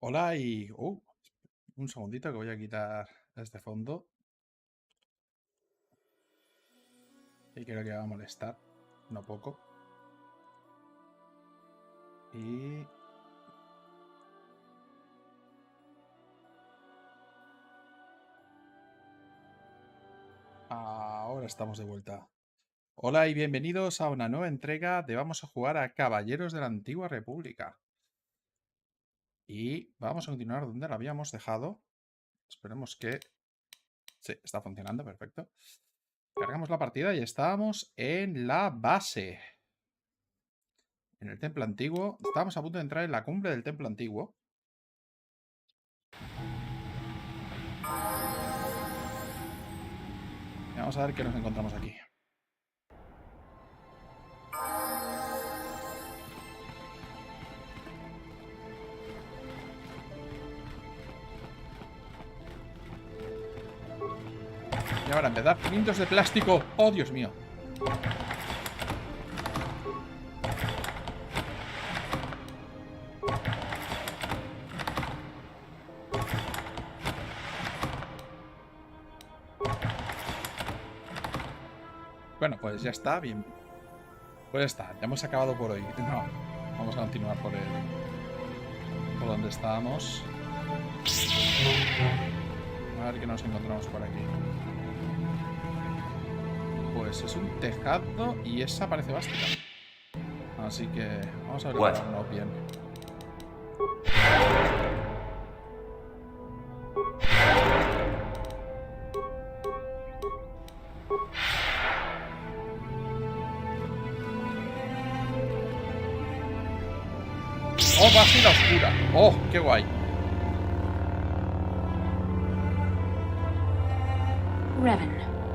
Hola y... un segundito que voy a quitar este fondo. Y creo que va a molestar. No poco. Y... ahora estamos de vuelta. Hola y bienvenidos a una nueva entrega de Vamos a jugar a Caballeros de la Antigua República. Y vamos a continuar donde lo habíamos dejado. Esperemos que... sí, está funcionando, perfecto. Cargamos la partida y estábamos en la base. En el templo antiguo. Estábamos a punto de entrar en la cumbre del templo antiguo. Y vamos a ver qué nos encontramos aquí. Y ahora empezar. Cilindros de plástico. ¡Oh, Dios mío! Bueno, pues ya está, bien. Pues ya está, ya hemos acabado por hoy. No, vamos a continuar por donde estábamos. A ver qué nos encontramos por aquí. Pues es un tejado y esa parece Bastila. Así que vamos a averiguarnos bien. ¡Oh, Bastila oscura! ¡Oh, qué guay! Revan,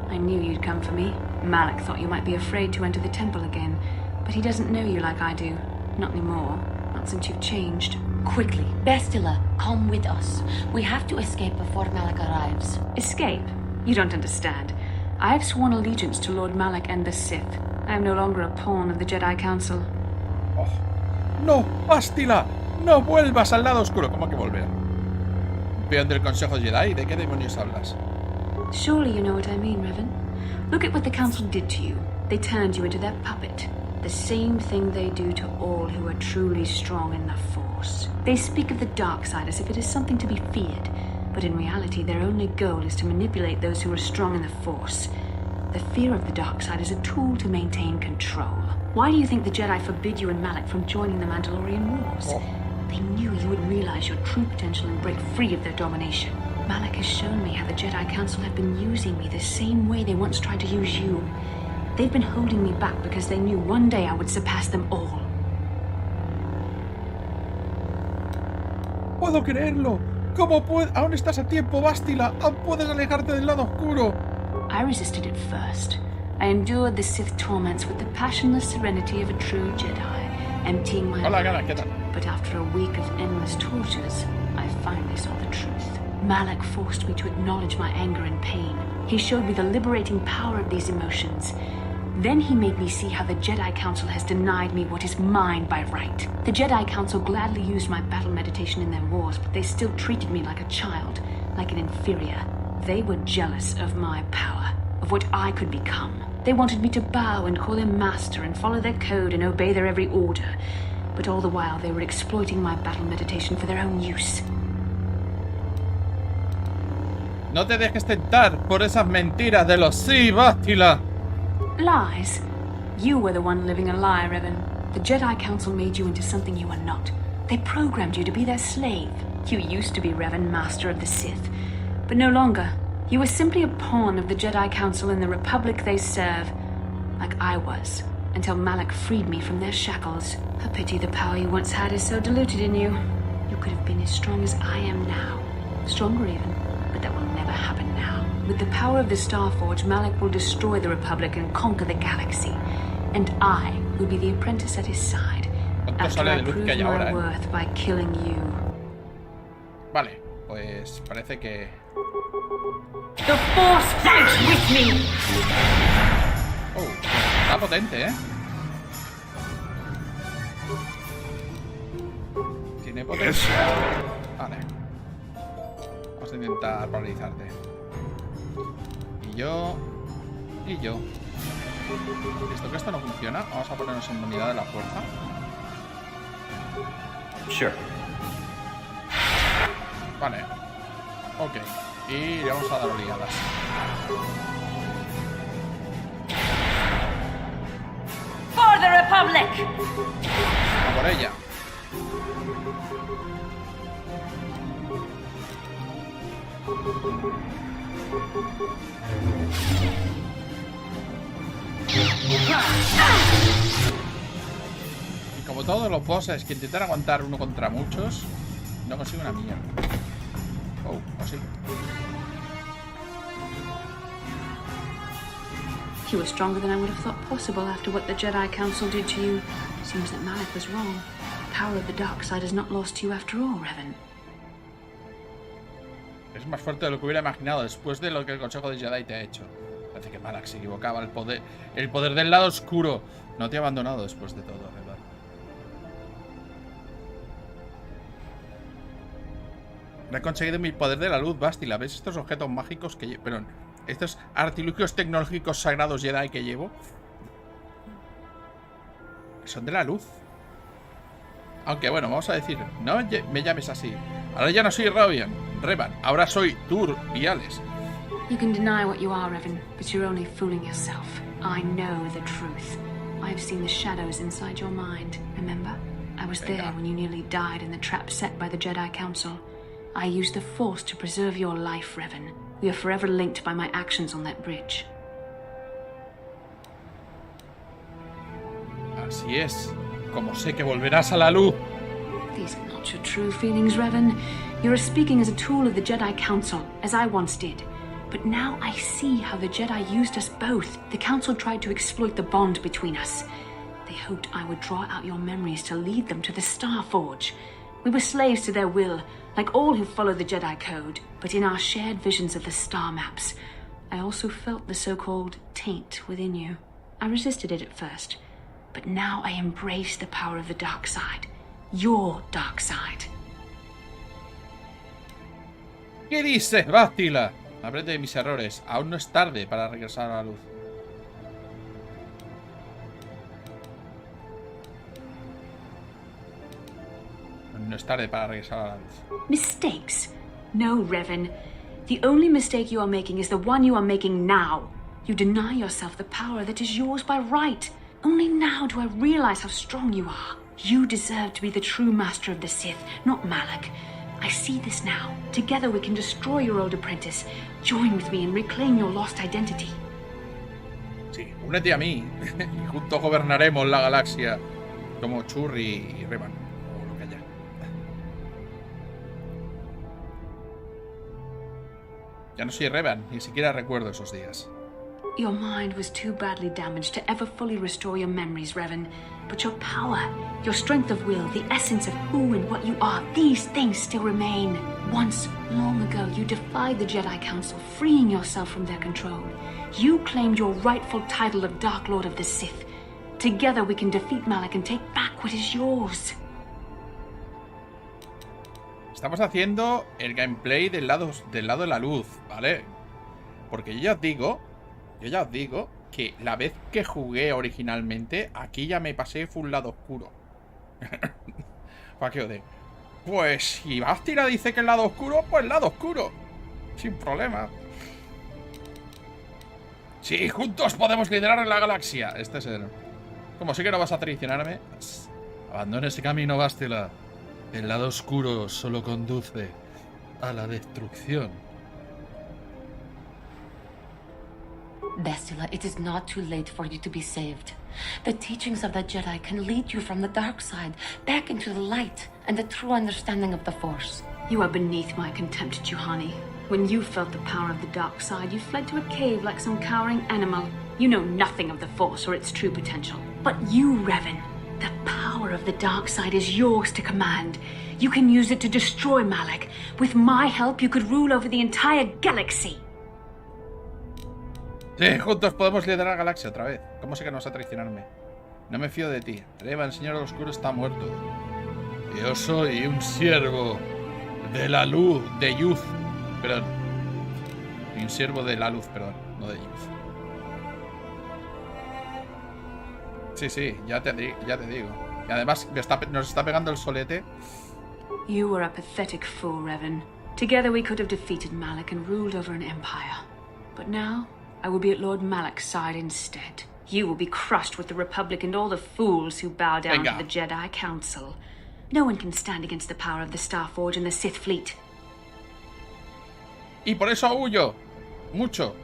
I knew you'd come for me. Malak thought you might be afraid to enter the temple again, but he doesn't know you like I do. Not anymore. Not since you've changed. Quickly, Bastila, come with us. We have to escape before Malak arrives. Escape? You don't understand. I have sworn allegiance to Lord Malak and the Sith. I am no longer a pawn of the Jedi Council. Oh. ¡No! ¡Bastila! ¡No vuelvas al lado oscuro! ¿Cómo que volver? ¿Peón del Consejo Jedi? ¿De qué demonios hablas? Surely you know what I mean, Revan. Look at what the Council did to you. They turned you into their puppet. The same thing they do to all who are truly strong in the Force. They speak of the dark side as if it is something to be feared, but in reality their only goal is to manipulate those who are strong in the Force. The fear of the dark side is a tool to maintain control. Why do you think the Jedi forbid you and Malak from joining the Mandalorian Wars? Oh. They knew you would realize your true potential and break free of their domination. Malak has shown me how the Jedi Council have been using me the same way they once tried to use you. They've been holding me back because they knew one day I would surpass them all. ¡Puedo creerlo! ¿Cómo puedes? Aún estás a tiempo, Bastila. Aún puedes alejarte del lado oscuro. I resisted at first. I endured the Sith torments with the passionless serenity of a true Jedi, emptying my Hola, ¿qué tal? But after a week of endless tortures, I finally saw the truth. Malak forced me to acknowledge my anger and pain. He showed me the liberating power of these emotions. Then he made me see how the Jedi Council has denied me what is mine by right. The Jedi Council gladly used my battle meditation in their wars, but they still treated me like a child, like an inferior. They were jealous of my power, of what I could become. They wanted me to bow and call them master and follow their code and obey their every order. But all the while they were exploiting my battle meditation for their own use. No te dejes tentar por esas mentiras de los sí, Bastila. Lies? You were the one living a lie, Revan. The Jedi Council made you into something you are not. They programmed you to be their slave. You used to be Revan, master of the Sith, but no longer. You were simply a pawn of the Jedi Council in the Republic they serve, like I was, until Malak freed me from their shackles. A pity the power you once had is so diluted in you. You could have been as strong as I am now. Stronger even, but that will never happen now. With the power of the Starforge, Malak will destroy the Republic and conquer the galaxy. And I will be the apprentice at his side, after I prove my worth by killing you. Vale, pues parece que... The Force fights with me! Oh, está potente, ¿eh? Tiene potencia. Vale. Vamos a intentar paralizarte. Y yo... Y yo. Visto que esto no funciona, vamos a ponernos en unidad de la fuerza. Sure. Vale. Ok. Y vamos a dar oleadas. For the Republic! A por ella. Y como todos los bosses que intentan aguantar uno contra muchos, no consigo una mierda. Oh, o sí. You were stronger than I would have thought possible after what the Jedi Council did to you. Seems that Malak was wrong. The power of the dark side is not lost to you after all, Revan. Es más fuerte de lo que hubiera imaginado después de lo que el Consejo de Jedi te ha hecho. Parece que Malak se equivocaba. El poder del lado oscuro no te ha abandonado después de todo, ¿verdad? No he conseguido mi poder de la luz, Bastila. ¿Ves estos objetos mágicos que llevo? Perdón, estos artilugios tecnológicos sagrados Jedi que llevo. Son de la luz. Aunque bueno, vamos a decir, no me llames así. Ahora ya no soy Revan, ahora soy Tur Viales. You can deny what you are, Revan, but you're only fooling yourself. I know the truth. I've seen the shadows inside your mind, remember? I was there when you nearly died in the trap set by the Jedi Council. I used the Force to preserve your life, Revan. We are forever linked by my actions on that bridge. Así es. Como sé que volverás a la luz. These are not your true feelings, Revan. You're speaking as a tool of the Jedi Council, as I once did. But now I see how the Jedi used us both. The Council tried to exploit the bond between us. They hoped I would draw out your memories to lead them to the Star Forge. We were slaves to their will, like all who follow the Jedi Code. But in our shared visions of the star maps, I also felt the so-called taint within you. I resisted it at first, but now I embrace the power of the dark side. Your dark side. ¿Qué dices, Bastila? Aprende de mis errores. Aún no es tarde para regresar a la luz. No es tarde para regresar a la luz. Mistakes? No, Revan. The only mistake you are making is the one you are making now. You deny yourself the power that is yours by right. Only now do I realize how strong you are. You deserve to be the true master of the Sith, not Malak. I see this now. Together we can destroy your old apprentice. Join with me and reclaim your lost identity. Sí, únete a mí. Y juntos gobernaremos la galaxia. Como Churri y Revan. O lo que haya. Ya no soy Revan. Ni siquiera recuerdo esos días. Your mind was too badly damaged to ever fully restore your memories, Revan. But your power, your strength of will, the essence of who and what you are, these things still remain. Once, long ago, you defied the Jedi Council, freeing yourself from their control. You claimed your rightful title of Dark Lord of the Sith. Together we can defeat Malak and take back what is yours. Estamos haciendo el gameplay del lado de la luz, ¿vale? Porque yo ya os digo que la vez que jugué originalmente, aquí ya me pasé full lado oscuro. ¿Para qué os de? Pues si Bastila dice que el lado oscuro, pues lado oscuro. Sin problema. Sí, juntos podemos liderar la galaxia. Este es el... Como sé que no vas a traicionarme. Abandona ese camino, Bastila. El lado oscuro solo conduce a la destrucción. Bastila, it is not too late for you to be saved. The teachings of the Jedi can lead you from the dark side back into the light and the true understanding of the Force. You are beneath my contempt, Juhani. When you felt the power of the dark side, you fled to a cave like some cowering animal. You know nothing of the Force or its true potential. But you, Revan, the power of the dark side is yours to command. You can use it to destroy Malak. With my help, you could rule over the entire galaxy. Sí, juntos podemos liderar la galaxia otra vez. ¿Cómo sé que no vas a traicionarme? No me fío de ti. Revan, el Señor Oscuro, está muerto. Yo soy un siervo De la luz, de Youth. Perdón. Un siervo de la luz, perdón, no de Youth. Sí, ya te digo. Y además nos está pegando el solete. You were a pathetic fool, Revan. Together we could have defeated Malak and ruled over an empire. But now, I will be at Lord Malak's side instead. You will be crushed with the Republic and all the fools who bow down to the Jedi Council. No one can stand against the power of the Starforge and the Sith fleet. Y por eso huyo. Mucho.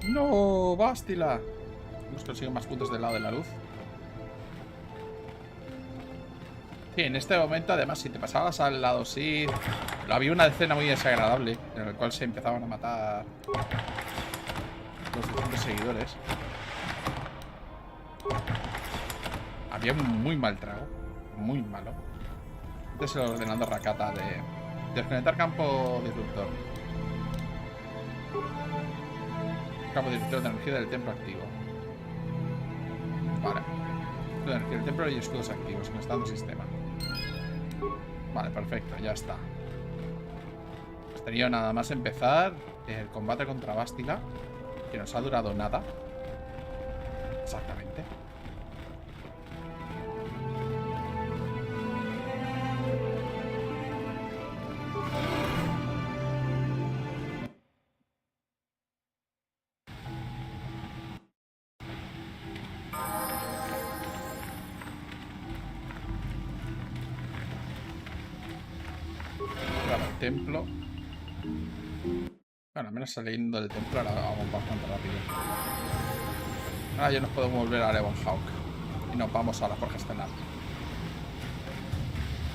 No, Bastila. Hemos conseguido más puntos del lado de la luz. Sí, en este momento, además, si te pasabas al lado sí, había una escena muy desagradable en la cual se empezaban a matar los distintos seguidores. Había un muy mal trago. Muy malo. Este es el ordenador Rakata de desconectar campo disruptor. Campo disruptor de energía del templo activo. Vale. De energía del templo y escudos activos en estado de sistema. Vale, perfecto, ya está. Pues tenía nada más empezar el combate contra Bastila, que nos ha durado nada. Exactamente. Templo. Bueno, al menos saliendo del templo ahora vamos bastante rápido. Ahora ya nos podemos volver a Levenhawk y nos vamos a la Forja Estelar.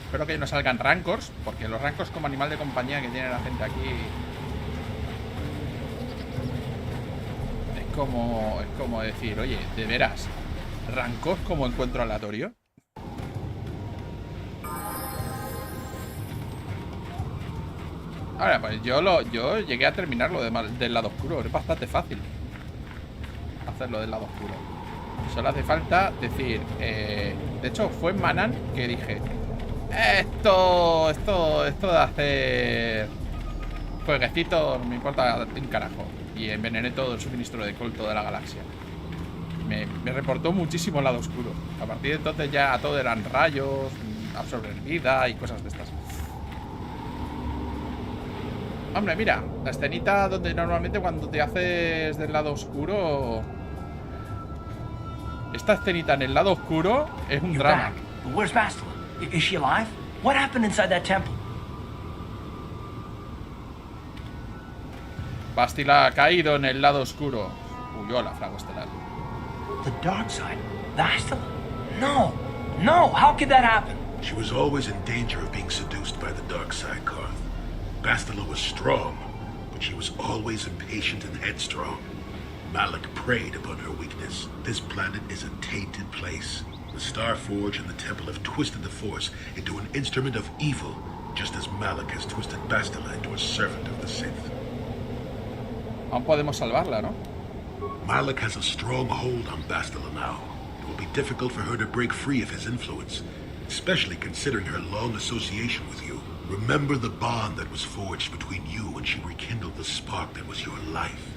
Espero que no salgan rancors, porque los rancors como animal de compañía que tiene la gente aquí es como decir, oye, de veras, rancors como encuentro aleatorio. Ahora, pues yo llegué a terminarlo del lado oscuro. Es bastante fácil hacerlo del lado oscuro. Solo hace falta decir... de hecho, fue en Manan que dije... Esto de hacer... Jueguecitos no me importa un carajo. Y envenené todo el suministro de colto de la galaxia. Me reportó muchísimo el lado oscuro. A partir de entonces ya todo eran rayos, absorber vida y cosas de estas. Hombre, mira, la escenita donde normalmente cuando te haces del lado oscuro... Esta escenita en el lado oscuro es un drama. Where's Bastila? Is she alive? What happened inside that temple? Bastila ha caído en el lado oscuro. Huyó a la fragua estelar. The dark side? Bastila? No! No! How could that happen? She was always in danger of being seduced by the dark side, Karth. Bastila was strong, but she was always impatient and headstrong. Malak preyed upon her weakness. This planet is a tainted place. The Starforge and the Temple have twisted the Force into an instrument of evil, just as Malak has twisted Bastila into a servant of the Sith. Aún podemos salvarla, ¿no? Malak has a strong hold on Bastila now. It will be difficult for her to break free of his influence, especially considering her long association with you. Remember the bond that was forged between you when she rekindled the spark that was your life.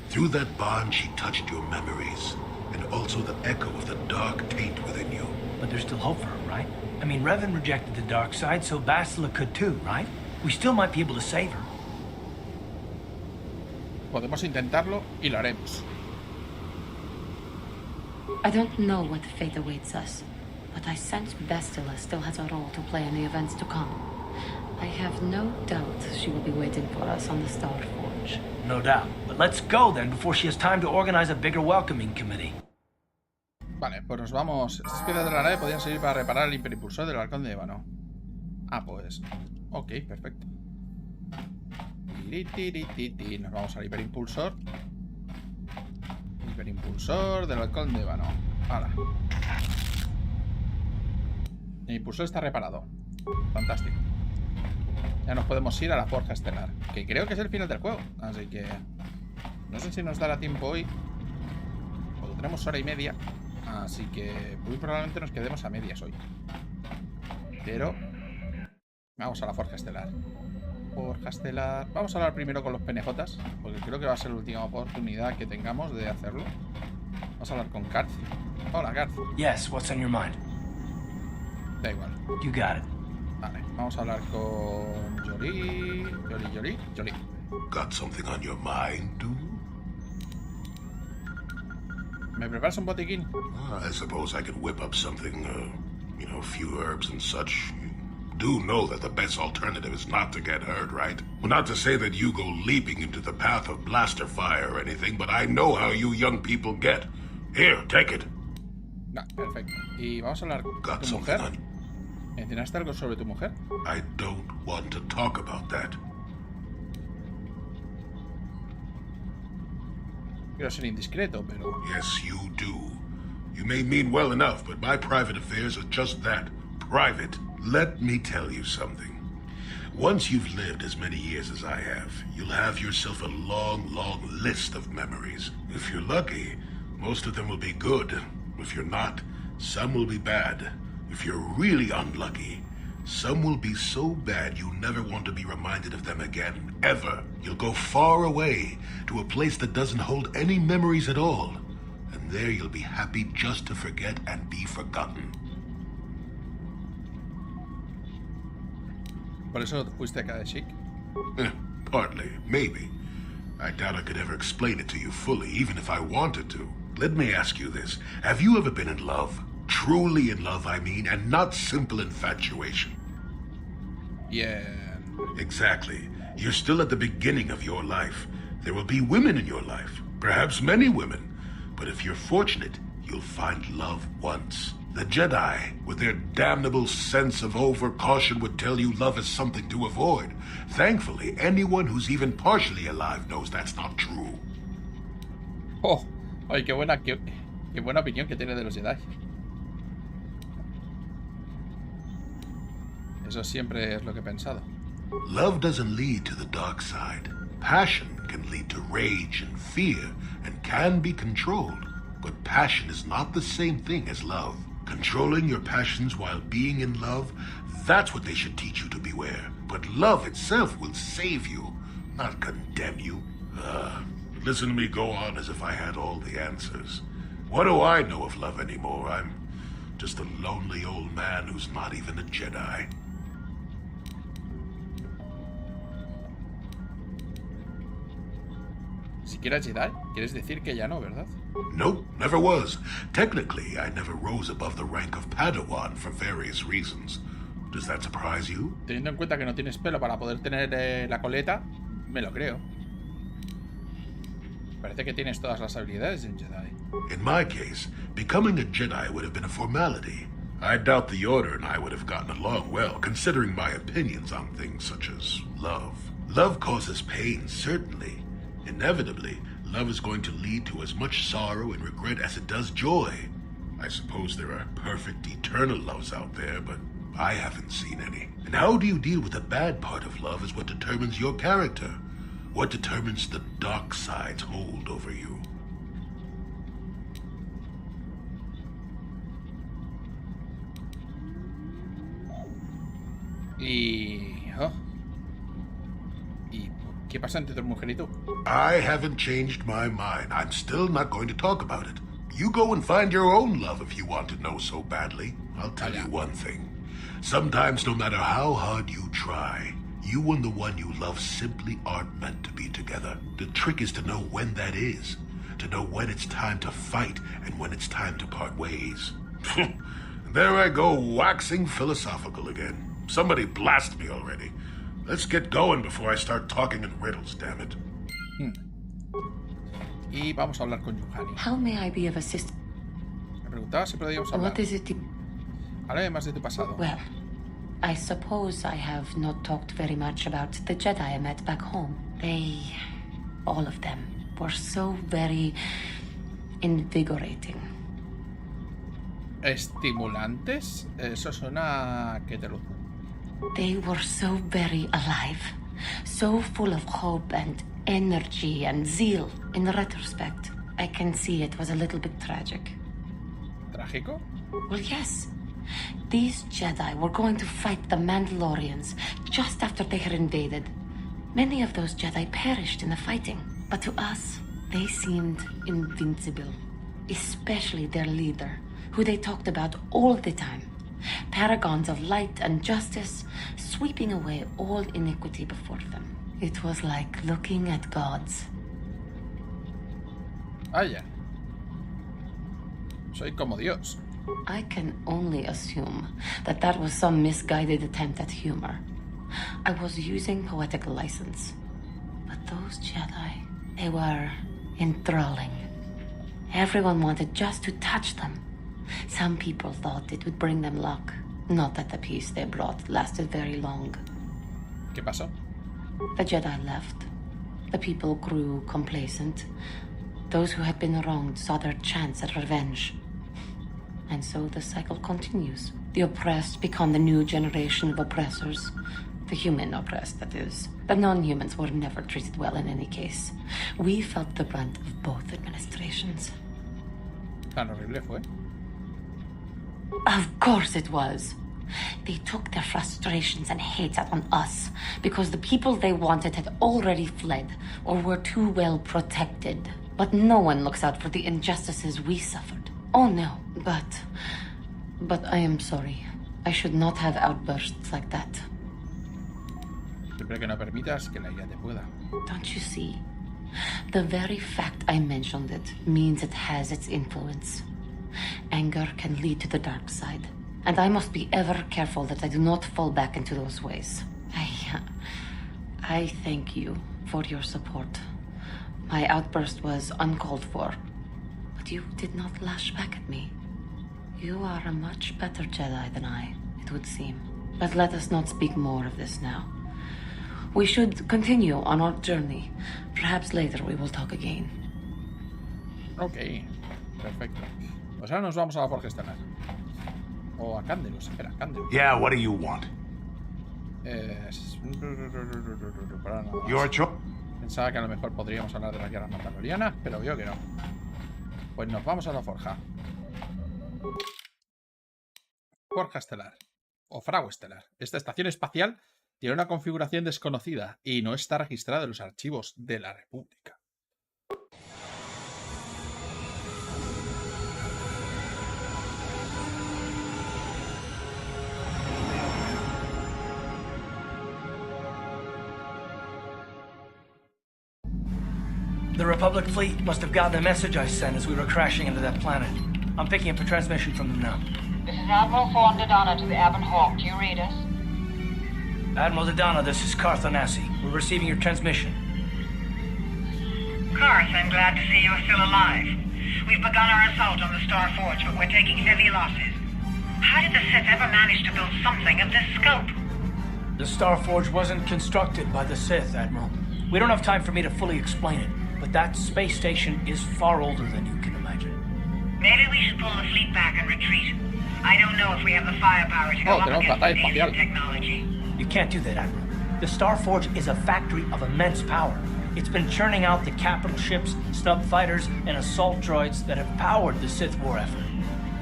Through that bond, she touched your memories, and also the echo of the dark taint within you. But there's still hope for her, right? I mean, Revan rejected the dark side, so Bastila could too, right? We still might be able to save her. Podemos intentarlo y lo haremos. I don't know what fate awaits us, but I sense Bastila still has a role to play in the events to come. I have no doubt she will be waiting for us on the Starforge. No doubt. But let's go then before she has time to organize a bigger welcoming committee. Vale, pues nos vamos. Estas piezas de la nave podrían servir para reparar el hiperimpulsor del balcón de ébano. Ah, pues... Ok, perfecto. Nos vamos al hiperimpulsor. Hiperimpulsor del balcón de ébano. Hala. El impulsor está reparado. Fantástico. Ya nos podemos ir a la Forja Estelar, que creo que es el final del juego. Así que no sé si nos dará tiempo hoy, porque tenemos hora y media. Así que muy probablemente nos quedemos a medias hoy. Pero vamos a la Forja Estelar. Forja Estelar. Vamos a hablar primero con los PNJs, porque creo que va a ser la última oportunidad que tengamos de hacerlo. Vamos a hablar con Karth. Hola, Karth. Yes, what's on your mind? Da igual. You got it. Vale, vamos a hablar con Jolie. Got something on your mind, dude? ¿Me preparas un botiquín? I suppose I could whip up something, a few herbs and such. You do know that the best alternative is not to get hurt, right? Well, not to say that you go leaping into the path of blaster fire or anything, but I know how you young people get. Here, take it. Perfecto. Y vamos a hablar con Got tu something mujer. on... ¿Mencionaste algo sobre tu mujer? I don't want to talk about that. Quiero ser indiscreto, pero... Yes, you do. You may mean well enough, but my private affairs are just that. Private. Let me tell you something. Once you've lived as many years as I have, you'll have yourself a long, long list of memories. If you're lucky, most of them will be good. If you're not, some will be bad. If you're really unlucky, some will be so bad you never want to be reminded of them again, ever. You'll go far away, to a place that doesn't hold any memories at all. And there you'll be happy just to forget and be forgotten. ¿Por eso fuiste a Kadeshik? Partly, maybe. I doubt I could ever explain it to you fully, even if I wanted to. Let me ask you this. Have you ever been in love? Truly in love, I mean, and not simple infatuation. Yeah. Exactly. You're still at the beginning of your life. There will be women in your life, perhaps many women. But if you're fortunate, you'll find love once. The Jedi, with their damnable sense of over-caution, would tell you love is something to avoid. Thankfully, anyone who's even partially alive knows that's not true. Oh, ay, qué buena opinión que tiene de los Jedi. Eso siempre es lo que he pensado. Love doesn't lead to the dark side. Passion can lead to rage and fear, and can be controlled. But passion is not the same thing as love. Controlling your passions while being in love, that's what they should teach you to beware. But love itself will save you, not condemn you. Listen to me go on as if I had all the answers. What do I know of love anymore? I'm just a lonely old man who's not even a Jedi. ¿Siquiera Jedi? ¿Quieres decir que ya no, verdad? Nope, never was. Technically, I never rose above the rank of Padawan for various reasons. Does that surprise you? Teniendo en cuenta que no tienes pelo para poder tener la coleta, me lo creo. Parece que tienes todas las habilidades de un Jedi. In my case, becoming a Jedi would have been a formality. I doubt the Order and I would have gotten along well, considering my opinions on things such as love. Love causes pain, certainly. Inevitably, love is going to lead to as much sorrow and regret as it does joy. I suppose there are perfect eternal loves out there, but I haven't seen any. And how do you deal with the bad part of love is what determines your character. What determines the dark side's hold over you. ¿Y qué pasa entre tu mujer y tú? I haven't changed my mind. I'm still not going to talk about it. You go and find your own love if you want to know so badly. I'll tell you one thing. Sometimes, no matter how hard you try, you and the one you love simply aren't meant to be together. The trick is to know when that is. To know when it's time to fight and when it's time to part ways. There I go, waxing philosophical again. Somebody blast me already. Let's get going before I start talking in riddles, damn it. Y vamos a hablar con Yuhani. How may I be of assistance? Me preguntaba si podíamos hablar. What is it? Háblame más de tu pasado. Well, I suppose I have not talked very much about the Jedi I met back home. They, all of them, were so very invigorating. ¿Estimulantes? Eso suena que te lo... They were so very alive, so full of hope and energy and zeal. In retrospect, I can see it was a little bit tragic. ¿Trágico? Well, yes. These Jedi were going to fight the Mandalorians just after they had invaded. Many of those Jedi perished in the fighting, but to us, they seemed invincible. Especially their leader, who they talked about all the time. Paragons of light and justice, sweeping away all iniquity before them. It was like looking at gods. Vaya. Soy como Dios. I can only assume that that was some misguided attempt at humor. I was using poetic license. But those Jedi, they were enthralling. Everyone wanted just to touch them. Some people thought it would bring them luck. Not that the peace they brought lasted very long. ¿Qué pasó? The Jedi left. The people grew complacent. Those who had been wronged saw their chance at revenge. And so the cycle continues. The oppressed become the new generation of oppressors. The human oppressed, that is. The non-humans were never treated well in any case. We felt the brunt of both administrations. Tan horrible fue. Of course it was. They took their frustrations and hate out on us because the people they wanted had already fled or were too well protected. But no one looks out for the injustices we suffered. Oh no, but I am sorry. I should not have outbursts like that. Siempre que no permitas que la ira te pueda. Don't you see? The very fact I mentioned it means it has its influence. Anger can lead to the dark side, and I must be ever careful that I do not fall back into those ways. I thank you for your support. My outburst was uncalled for, but you did not lash back at me. You are a much better Jedi than I, it would seem. But let us not speak more of this now. We should continue on our journey. Perhaps later we will talk again. Ok, perfecto. Pues ahora nos vamos a la Forja Estelar. O a Candelus, espera, Candelus. Yeah, what do you want? Para nada más. Your choice. Pensaba que a lo mejor podríamos hablar de las guerras mandalorianas, pero veo que no. Pues nos vamos a la Forja. Forja Estelar. O Fragua Estelar. Esta estación espacial tiene una configuración desconocida y no está registrada en los archivos de la República. The Republic fleet must have gotten a message I sent as we were crashing into that planet. I'm picking up a transmission from them now. This is Admiral Fawn Dodonna to the Avon Hawk. Do you read us? Admiral Dodonna, this is Carth Onasi. We're receiving your transmission. Carth, I'm glad to see you're still alive. We've begun our assault on the Star Forge, but we're taking heavy losses. How did the Sith ever manage to build something of this scope? The Star Forge wasn't constructed by the Sith, Admiral. We don't have time for me to fully explain it, but that space station is far older than you can imagine. Maybe we should pull the fleet back and retreat. I don't know if we have the firepower to go up against the alien technology. You can't do that, Admiral. The Star Forge is a factory of immense power. It's been churning out the capital ships, snub fighters, and assault droids that have powered the Sith war effort.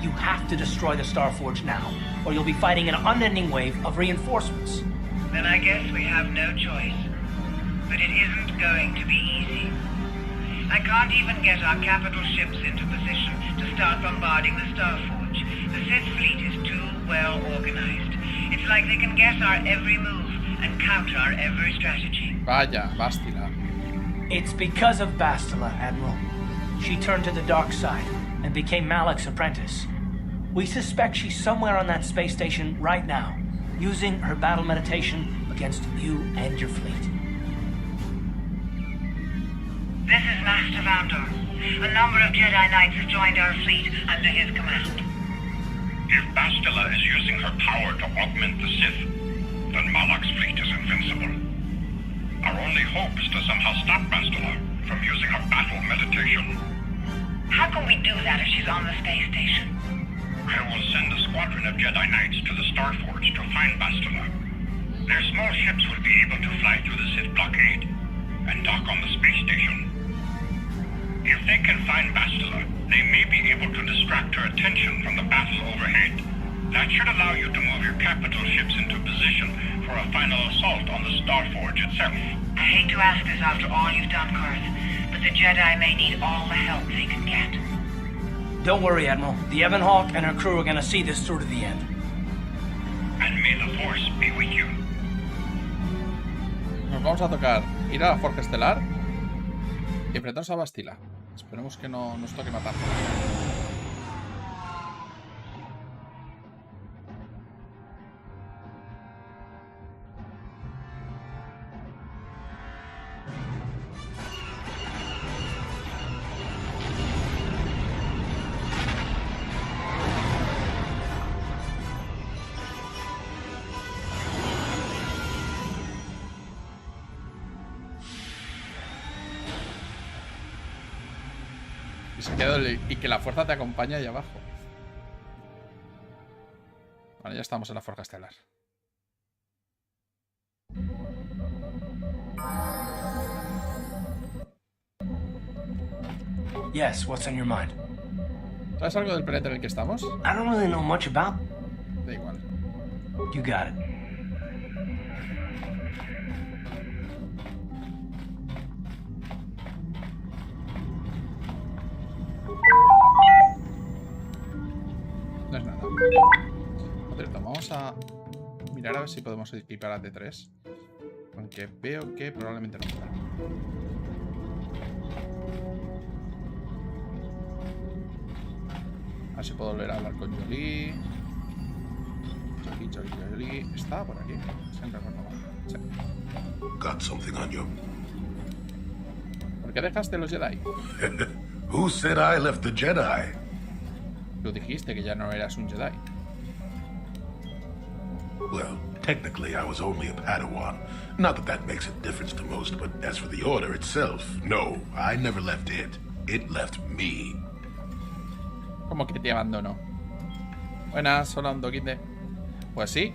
You have to destroy the Star Forge now, or you'll be fighting an unending wave of reinforcements. Then I guess we have no choice. But it isn't going to be easy. I can't even get our capital ships into position to start bombarding the Star Forge. The Sith fleet is too well organized. It's like they can guess our every move and counter our every strategy. Vaya, Bastila. It's because of Bastila, Admiral. She turned to the dark side and became Malak's apprentice. We suspect she's somewhere on that space station right now, using her battle meditation against you and your fleet. This is Master Vandor. A number of Jedi Knights have joined our fleet under his command. If Bastila is using her power to augment the Sith, then Malak's fleet is invincible. Our only hope is to somehow stop Bastila from using her battle meditation. How can we do that if she's on the space station? I will send a squadron of Jedi Knights to the Star Forge to find Bastila. Their small ships will be able to fly through the Sith blockade and dock on the space station. If they can find Bastila, they may be able to distract her attention from the battle overhead. That should allow you to move your capital ships into position for a final assault on the Starforge itself. I hate to ask this after all you've done, Kurth, but the Jedi may need all the help they can get. Don't worry, Admiral. The Evan Hawk and her crew are gonna see this through to the end. And may the Force be with you. Nos vamos a tocar ir a la Forja Estelar y enfrentarnos a Bastila. Esperemos que no nos toque matar. Y que la fuerza te acompañe ahí abajo. Vale, ya estamos en la Forja Estelar. Yes, what's on your mind? ¿Sabes algo del planeta en el que estamos? I don't really know much about. Da igual. You got it. No es nada. Por cierto, vamos a mirar a ver si podemos equipar a T3. Aunque veo que probablemente no pueda. A ver si puedo volver a hablar con Jolie. Jolie. ¿Está por aquí? Siempre recuerdo mal. Sí. Got something on you. ¿Por qué dejaste los Jedi? Who said I left the Jedi? Tú dijiste que ya no eras un Jedi. Well, technically I was only a Padawan. Not that that makes a difference to most, but as for the Order itself, no, I never left it. It left me. ¿Cómo que te abandonó? Buenas, hola, un Doquinde. Pues sí,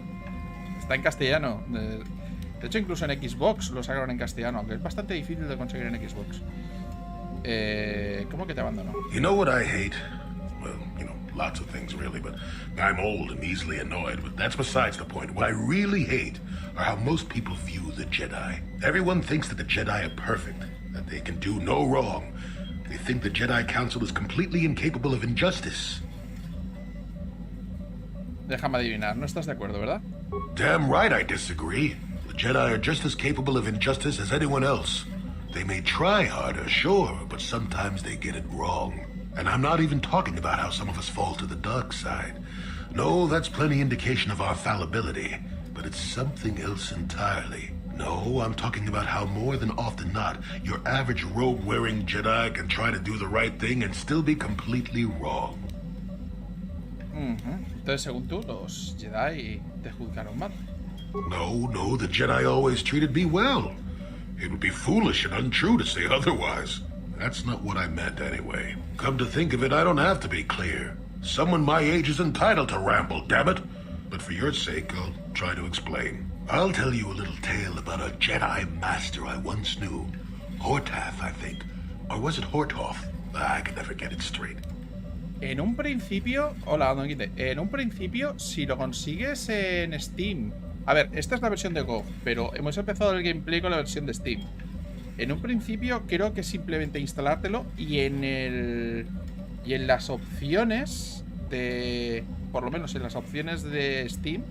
está en castellano. De hecho, incluso en Xbox lo sacaron en castellano, aunque es bastante difícil de conseguir en Xbox. ¿Cómo que te abandonó? You know what I hate? Well, you know, lots of things really, but I'm old and easily annoyed, but that's besides the point. What I really hate are how most people view the Jedi. Everyone thinks that the Jedi are perfect, that they can do no wrong. They think the Jedi Council is completely incapable of injustice. Déjame adivinar, no estás de acuerdo, ¿verdad? Damn right I disagree. The Jedi are just as capable of injustice as anyone else. They may try harder, sure, but sometimes they get it wrong. And I'm not even talking about how some of us fall to the dark side. No, that's plenty indication of our fallibility, but it's something else entirely. No, I'm talking about how more than often not, your average robe-wearing Jedi can try to do the right thing and still be completely wrong. Entonces, según tú, los Jedi te juzgaron mal. No, the Jedi always treated me well. It would be foolish and untrue to say otherwise. That's not what I meant anyway. Come to think of it, I don't have to be clear. Someone my age is entitled to ramble, damn it. But for your sake, I'll try to explain. I'll tell you a little tale about a Jedi master I once knew. Hortath, I think. Or was it Hortoth? I can never get it straight. En un principio... Hola, Don Quite. En un principio, si lo consigues en Steam... A ver, esta es la versión de GOG, pero hemos empezado el gameplay con la versión de Steam. En un principio, creo que simplemente instalártelo y en las opciones de... Por lo menos en las opciones de Steam,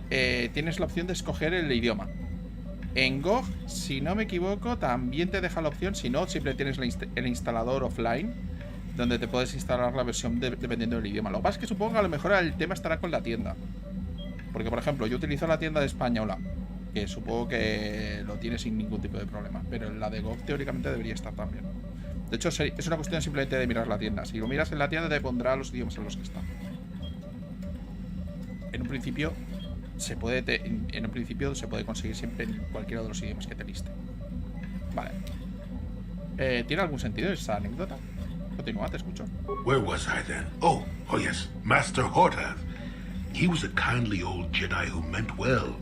tienes la opción de escoger el idioma. En GOG, si no me equivoco, también te deja la opción. Si no, siempre tienes el instalador offline, donde te puedes instalar la versión dependiendo del idioma. Lo que pasa es que supongo que a lo mejor el tema estará con la tienda. Porque, por ejemplo, yo utilizo la tienda de española, que supongo que lo tiene sin ningún tipo de problema. Pero en la de GOG teóricamente debería estar también. De hecho, es una cuestión simplemente de mirar la tienda. Si lo miras en la tienda, te pondrá los idiomas en los que está. En un principio se puede conseguir siempre en cualquiera de los idiomas que te liste. Vale. ¿Tiene algún sentido esa anécdota? Continúa, te escucho. Where was I then? Oh yes, Master Hortath. He was a kindly old Jedi who meant well,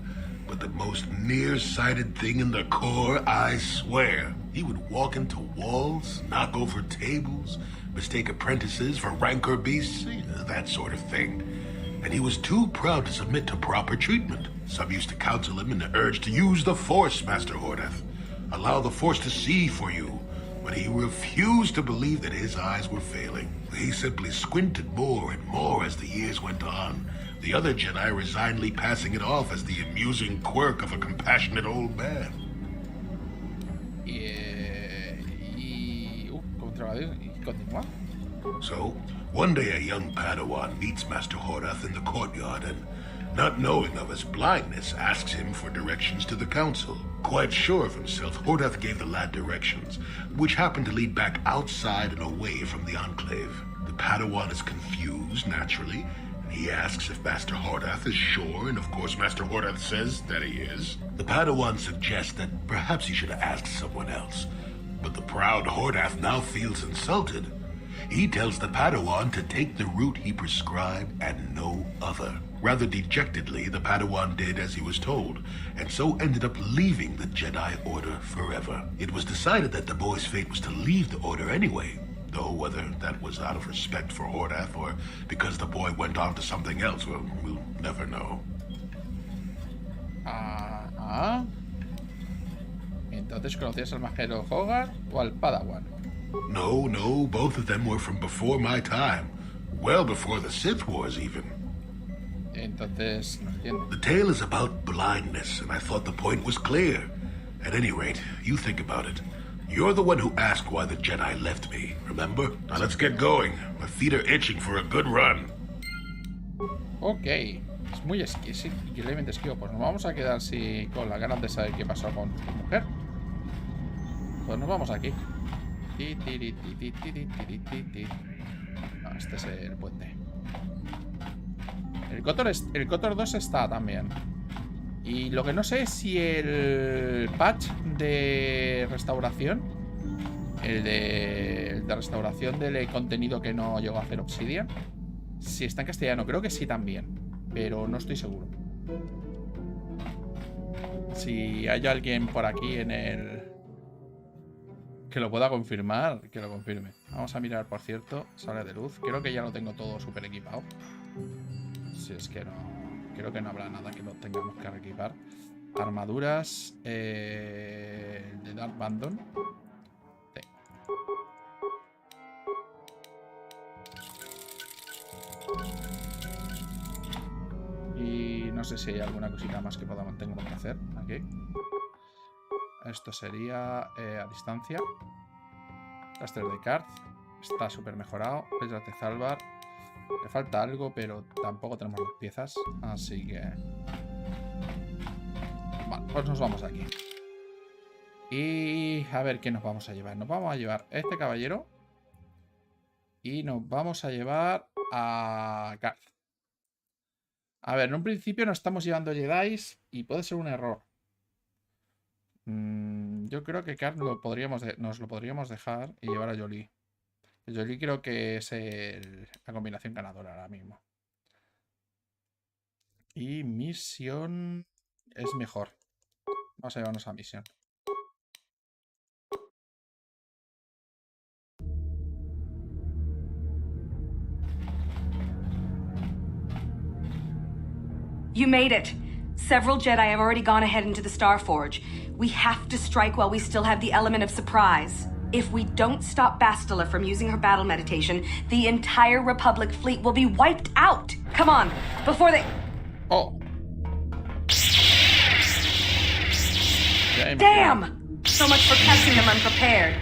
but the most nearsighted thing in the Corps, I swear. He would walk into walls, knock over tables, mistake apprentices for rancor beasts, that sort of thing. And he was too proud to submit to proper treatment. Some used to counsel him in the urge to use the Force, Master Hordath. Allow the Force to see for you. But he refused to believe that his eyes were failing. He simply squinted more and more as the years went on. The other Jedi resignedly passing it off as the amusing quirk of a compassionate old man. Continúa. So, one day a young Padawan meets Master Hordath in the courtyard and, not knowing of his blindness, asks him for directions to the council. Quite sure of himself, Hordath gave the lad directions, which happened to lead back outside and away from the Enclave. The Padawan is confused, naturally, and he asks if Master Hordath is sure, and of course Master Hordath says that he is. The Padawan suggests that perhaps he should have asked someone else, but the proud Hordath now feels insulted. He tells the Padawan to take the route he prescribed and no other. Rather dejectedly, the Padawan did as he was told, and so ended up leaving the Jedi Order forever. It was decided that the boy's fate was to leave the Order anyway, though whether that was out of respect for Hordath or because the boy went on to something else, well, we'll never know. Entonces, ¿conocías al majero Hogar o al Padawan? No, both of them were from before my time. Well before the Sith Wars, even. Entonces, no entiendo. The tale is about blindness, and I thought the point was clear. At any rate, you think about it. You're the one who asked why the Jedi left me, remember? Now let's get going. My feet are itching for a good run. Ok. Es muy increíblemente esquivo. Pues nos vamos a quedar así con las ganas de saber qué pasó con su mujer. Pues nos vamos aquí. No, este es el puente. El KOTOR 2 está también. Y lo que no sé es si el patch de restauración, el de restauración del contenido que no llegó a hacer Obsidian, si está en castellano. Creo que sí también, pero no estoy seguro. Si hay alguien por aquí en el que lo pueda confirmar, que lo confirme. Vamos a mirar, por cierto, sale de luz. Creo que ya lo tengo todo súper equipado. Si es que no, creo que no habrá nada que lo tengamos que reequipar. Armaduras de Dark Bandon. Sí. Y no sé si hay alguna cosita más que tengamos que hacer aquí. Esto sería a distancia. Caster de Card. Está súper mejorado. Letras de Zalbar. Le falta algo, pero tampoco tenemos las piezas. Así que... Vale, pues nos vamos aquí. Y a ver qué nos vamos a llevar. Nos vamos a llevar este caballero. Y nos vamos a llevar a Garth. A ver, en un principio nos estamos llevando Jedis y puede ser un error. Yo creo que Garth nos lo podríamos dejar y llevar a Jolie. Jolie creo que es la combinación ganadora ahora mismo. Y misión es mejor. Vamos a llevarnos a misión. You made it. Several Jedi have already gone ahead into the Star Forge. We have to strike while we still have the element of surprise. If we don't stop Bastila from using her battle meditation, the entire Republic fleet will be wiped out. Come on, before they... Oh. Damn! So much for catching them unprepared.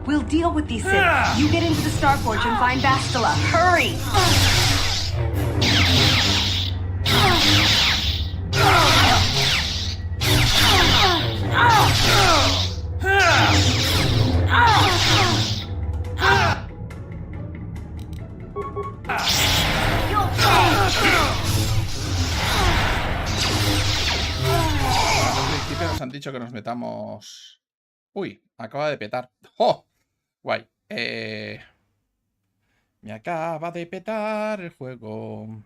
We'll deal with these Sith. You get into the Star Forge and find Bastila. Hurry! Nos han dicho que nos metamos... Uy, acaba de petar. ¡Oh! Guay. Me acaba de petar el juego.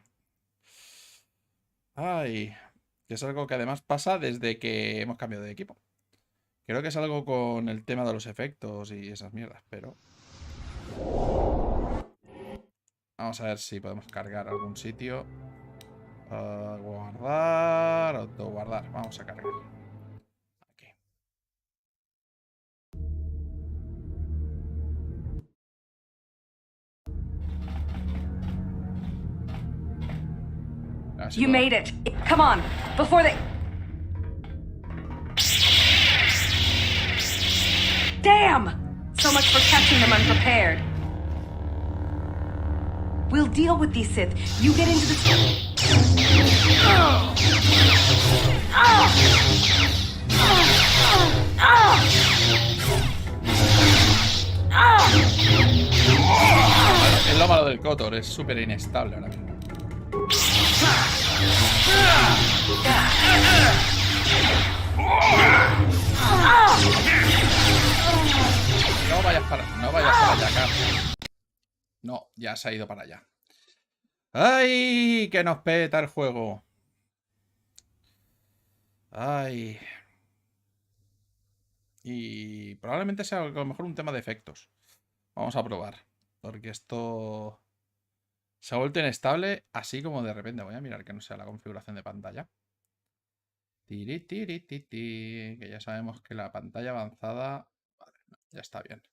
Ay, que es algo que además pasa desde que hemos cambiado de equipo. Creo que es algo con el tema de los efectos y esas mierdas, pero... Vamos a ver si podemos cargar algún sitio. Guardar, autoguardar. Vamos a cargar. Aquí. You made it. Come on, before they... Damn! So much for catching them unprepared. We'll deal with these Sith. You get into the... Es lo malo del KOTOR, es súper inestable ahora mismo. No vayas para allá, Carlos. No, ya se ha ido para allá. ¡Ay! Que nos peta el juego. ¡Ay! Y probablemente sea a lo mejor un tema de efectos. Vamos a probar. Porque esto se ha vuelto inestable así como de repente. Voy a mirar que no sea la configuración de pantalla. Que ya sabemos que la pantalla avanzada... Vale, ya está bien.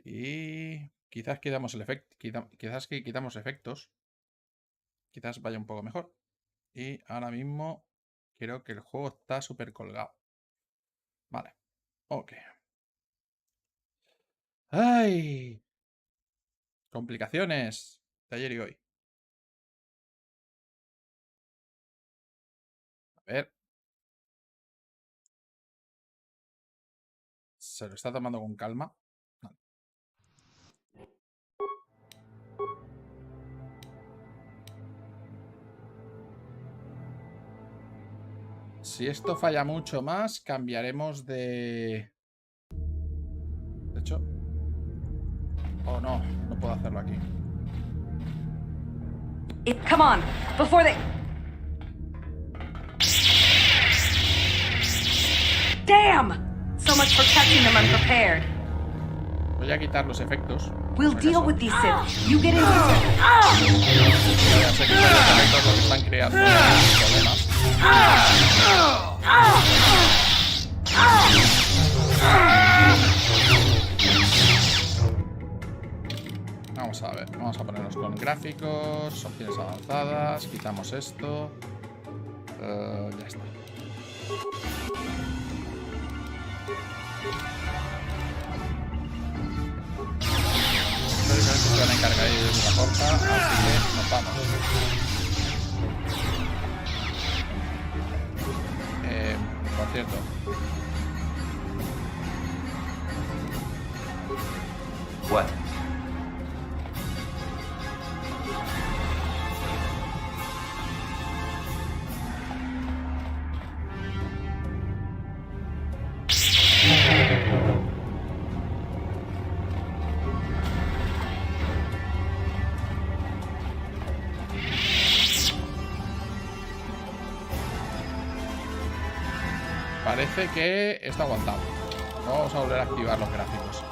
Y quizás quitamos el efecto. Quizás que quitamos efectos. Quizás vaya un poco mejor. Y ahora mismo creo que el juego está súper colgado. Vale. Ok. ¡Ay! Complicaciones de ayer y hoy. A ver. Se lo está tomando con calma. Vale. Si esto falla mucho más, cambiaremos de... De hecho... Oh, no. No puedo hacerlo aquí. Come on, before they... Damn! So much for catching them unprepared. Voy a quitar los efectos. We'll deal with these Sith. You get in. Ya sé que son los efectos los que están creando problemas. Vamos a ver, vamos a ponernos con gráficos, opciones avanzadas, quitamos esto. Ya está. Se van a encargar ellos de la porta, así que nos vamos. Por cierto. What? Parece que está aguantado. Vamos a volver a activar los gráficos.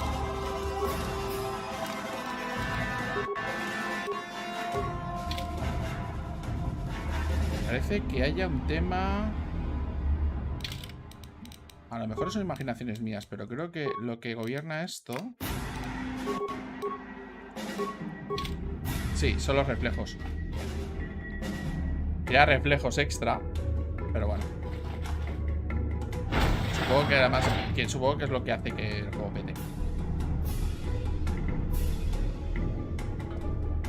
Parece que haya un tema... A lo mejor son imaginaciones mías, pero creo que lo que gobierna esto... Sí, son los reflejos. Crea reflejos extra. Pero bueno. Supongo que además... Supongo que es lo que hace que el juego pete.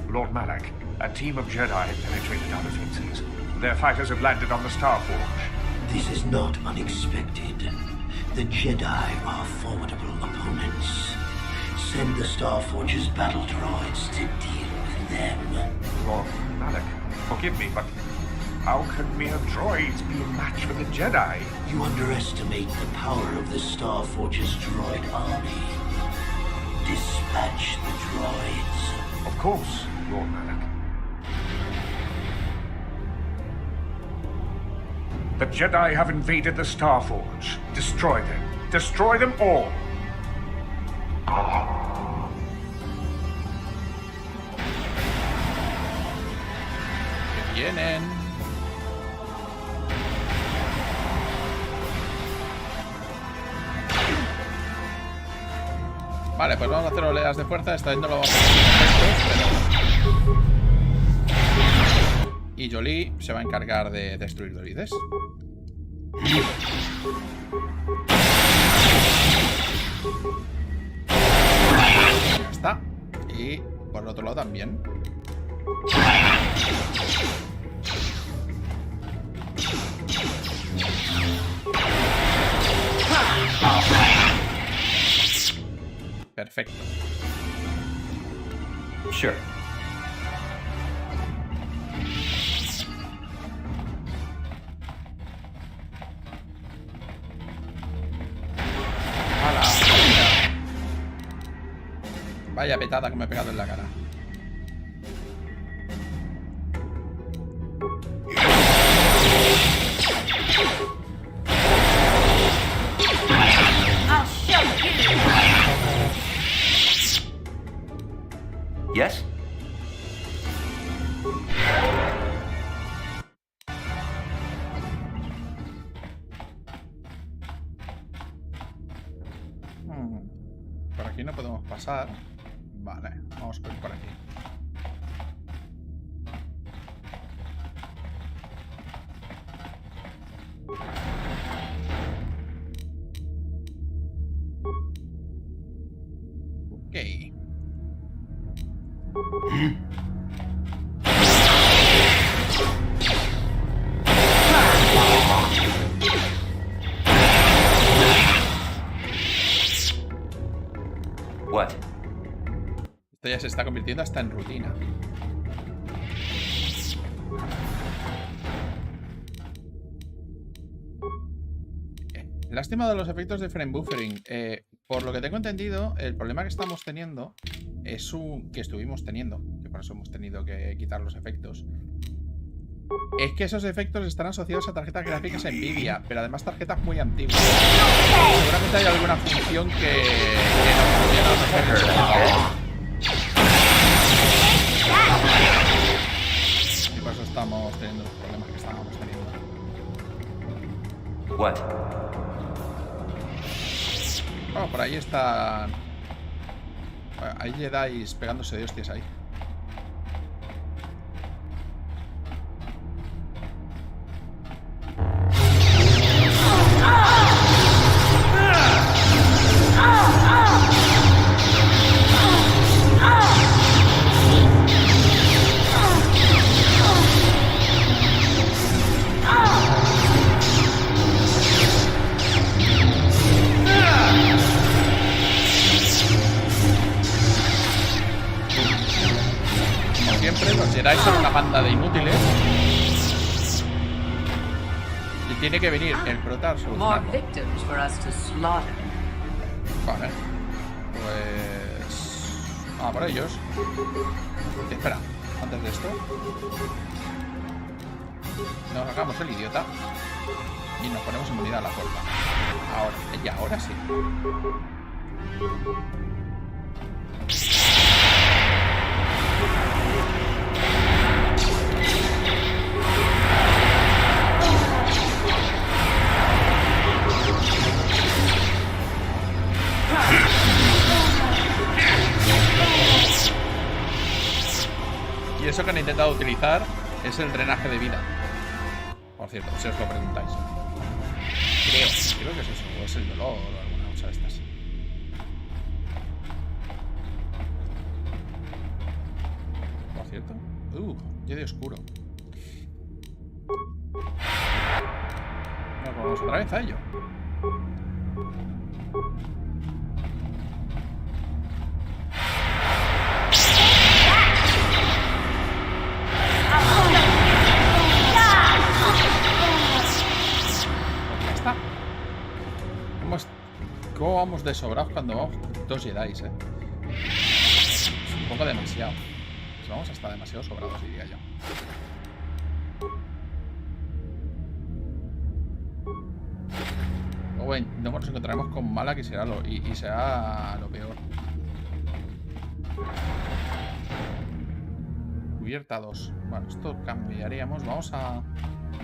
Lord Malak, a team of Jedi have penetrated our defenses. Their fighters have landed on the Star Forge. This is not unexpected. The Jedi are formidable opponents. Send the Star Forge's battle droids to deal with them. Lord Malak, forgive me, but how can mere droids be a match for the Jedi? You underestimate the power of the Star Forge's droid army. Dispatch the droids. Of course, Lord Malak. The Jedi have invaded the Starforge. Destroy them. Destroy them all. Que vienen. Vale, pues vamos a hacer oleadas de fuerza. Esta vez no lo vamos a hacer con efectos, pero... Y Jolie se va a encargar de destruir droides. Ya está. Y por el otro lado también. Perfecto. Sure. Vaya petada que me he pegado en la cara. Yes? Por aquí no podemos pasar. Vale, vamos a ir por aquí. Ok. What? Esto ya se está convirtiendo hasta en rutina. Lástima de los efectos de frame buffering. Por lo que tengo entendido, el problema que estamos teniendo es que estuvimos teniendo, que por eso hemos tenido que quitar los efectos. Es que esos efectos están asociados a tarjetas gráficas Nvidia, pero además tarjetas muy antiguas. Seguramente hay alguna función que no funciona. Y por eso estamos teniendo los problemas que estábamos teniendo. What? Bueno, por ahí están... Hay Jedis pegándose de hostias ahí. Son una banda de inútiles y tiene que venir el prota a solucionarlo. Vale, pues vamos por ellos. Espera, antes de esto nos hagamos el idiota y nos ponemos inmunidad a la fuerza. Ahora, y ahora sí. Y eso que han intentado utilizar es el drenaje de vida. Por cierto, si os lo preguntáis. Creo que es eso, o es el dolor o alguna cosa de estas. Por cierto. Jedi oscuro. Nos vamos otra vez a ello. ¿Cómo vamos de sobrados cuando vamos dos Jedis, Es un poco demasiado. Pues vamos hasta demasiado sobrados, diría yo. Bueno, luego nos encontraremos con Malak y será lo peor. Cubierta 2. Bueno, esto cambiaríamos. Vamos a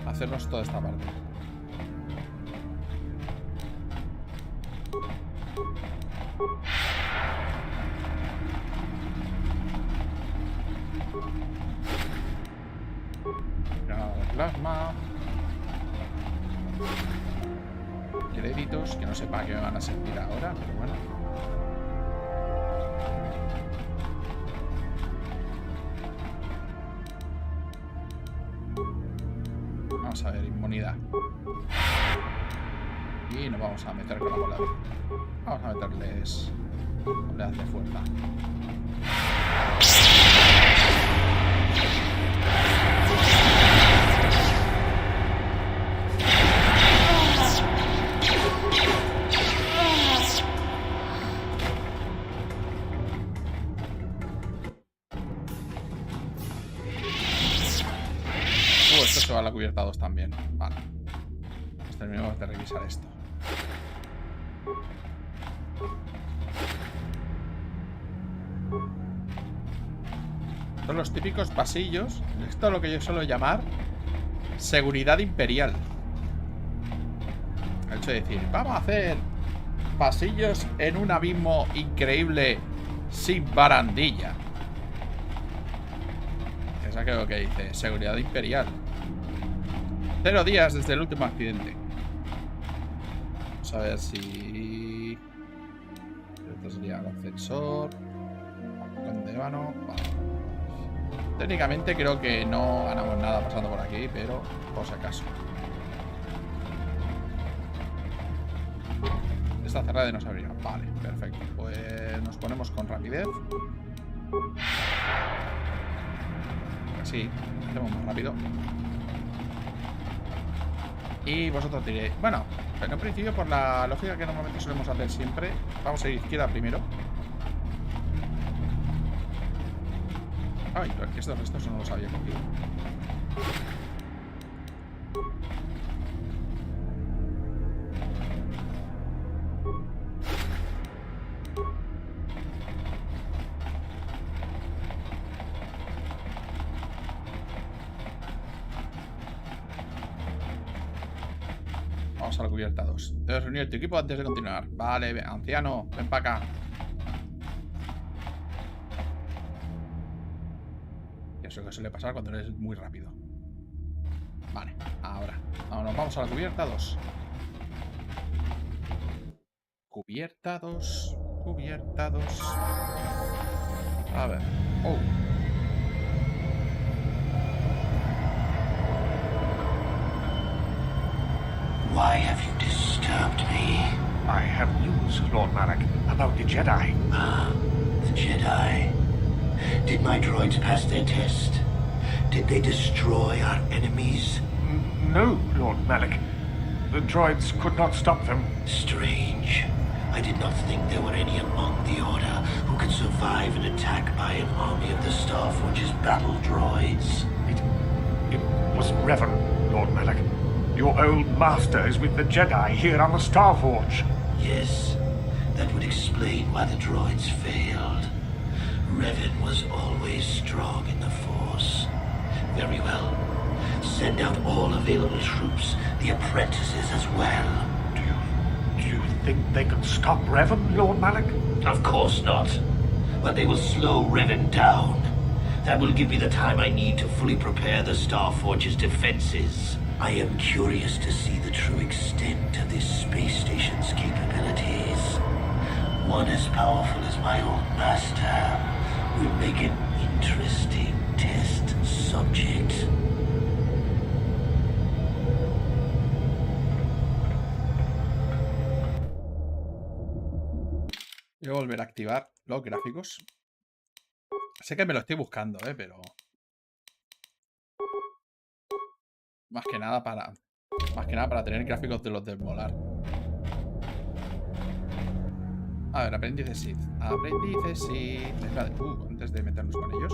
hacernos toda esta parte. Granada de plasma. Créditos, que no sé para qué me van a servir ahora, pero bueno. Vamos a ver, inmunidad. Y nos vamos a meter con la bola. Vamos a meterles oleadas de fuerza. Esto se va a la cubierta 2 también. Vale. Pues terminamos de revisar esto. Son los típicos pasillos. Esto es lo que yo suelo llamar seguridad imperial. El hecho de decir, vamos a hacer pasillos en un abismo increíble sin barandilla. Esa creo que dice seguridad imperial. 0 días desde el último accidente. Vamos a ver si... Esto sería el ascensor. Con ébano. Vale. Técnicamente creo que no ganamos nada pasando por aquí, pero por si acaso. Está cerrada y no se abrirá. Vale, perfecto. Pues nos ponemos con rapidez. Así, hacemos más rápido. Y vosotros diréis, bueno, pero en principio por la lógica que normalmente solemos hacer siempre, vamos a ir izquierda primero. Ay, pero estos no los había cogido. Vamos a la cubierta 2. Debes reunir tu equipo antes de continuar. Vale, anciano, ven para acá. Eso que suele pasar cuando eres muy rápido. Vale, ahora. Vámonos, vamos a la cubierta 2. Cubierta 2. Cubierta 2. A ver. Oh. Why have you disturbed me? I have news, Lord Malak, about the Jedi. Ah, the Jedi. Did my droids pass their test? Did they destroy our enemies? No, Lord Malak. The droids could not stop them. Strange. I did not think there were any among the Order who could survive an attack by an army of the Starforge's battle droids. It was Revan, Lord Malak. Your old master is with the Jedi here on the Starforge. Yes, that would explain why the droids failed. Revan was always strong in the Force. Very well. Send out all available troops, the apprentices as well. Do you think they can stop Revan, Lord Malak? Of course not. But they will slow Revan down. That will give me the time I need to fully prepare the Starforge's defenses. I am curious to see the true extent of this space station's capabilities. One as powerful as my old master will make an interesting test subject. Voy a volver a activar los gráficos. Sé que me lo estoy buscando, pero... Más que nada para tener gráficos de los de volar. A ver, aprendices Sith. Aprendices Sith. Espérate, antes de meternos con ellos.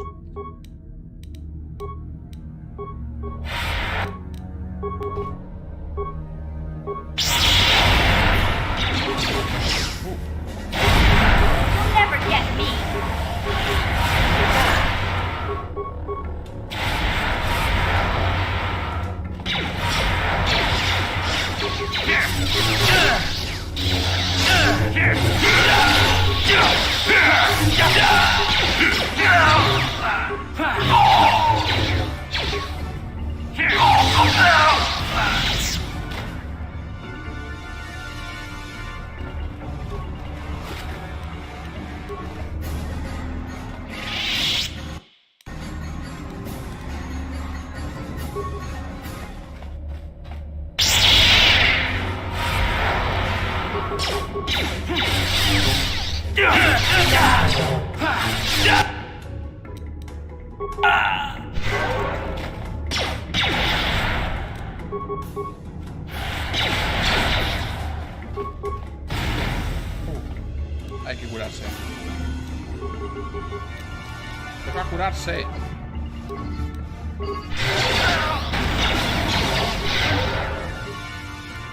Toca curarse.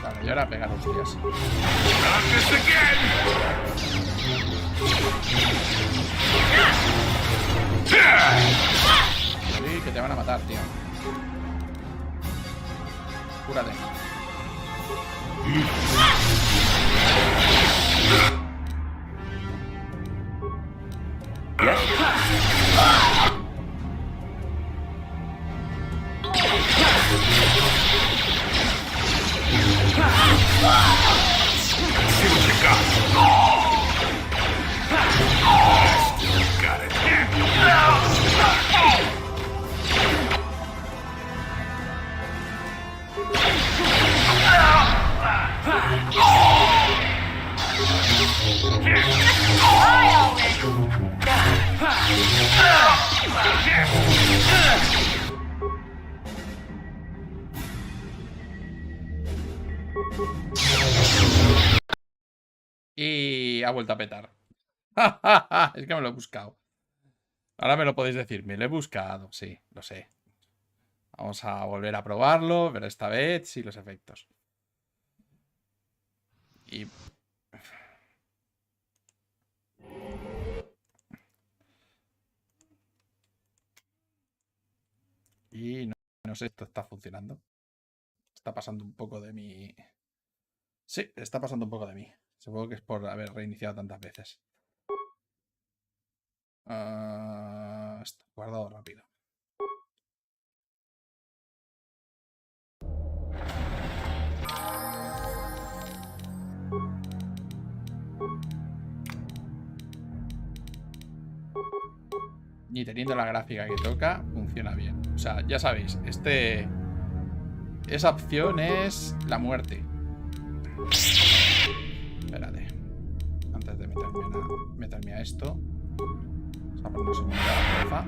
Vale, y ahora pegar hostias. Sí, que te van a matar, tío. Cúrate. See what you got. Got it. Y ha vuelto a petar. Es que me lo he buscado. Ahora me lo podéis decir. Me lo he buscado. Sí, lo sé. Vamos a volver a probarlo, pero esta vez sí los efectos. Y no sé si esto está funcionando. Está pasando un poco de mí. Sí, está pasando un poco de mí. Supongo que es por haber reiniciado tantas veces. Esto, guardado rápido. Ni teniendo la gráfica que toca, funciona bien. O sea, ya sabéis, esa opción es la muerte. Espérate. Antes de meterme a esto. Vamos a ponernos en la cabeza.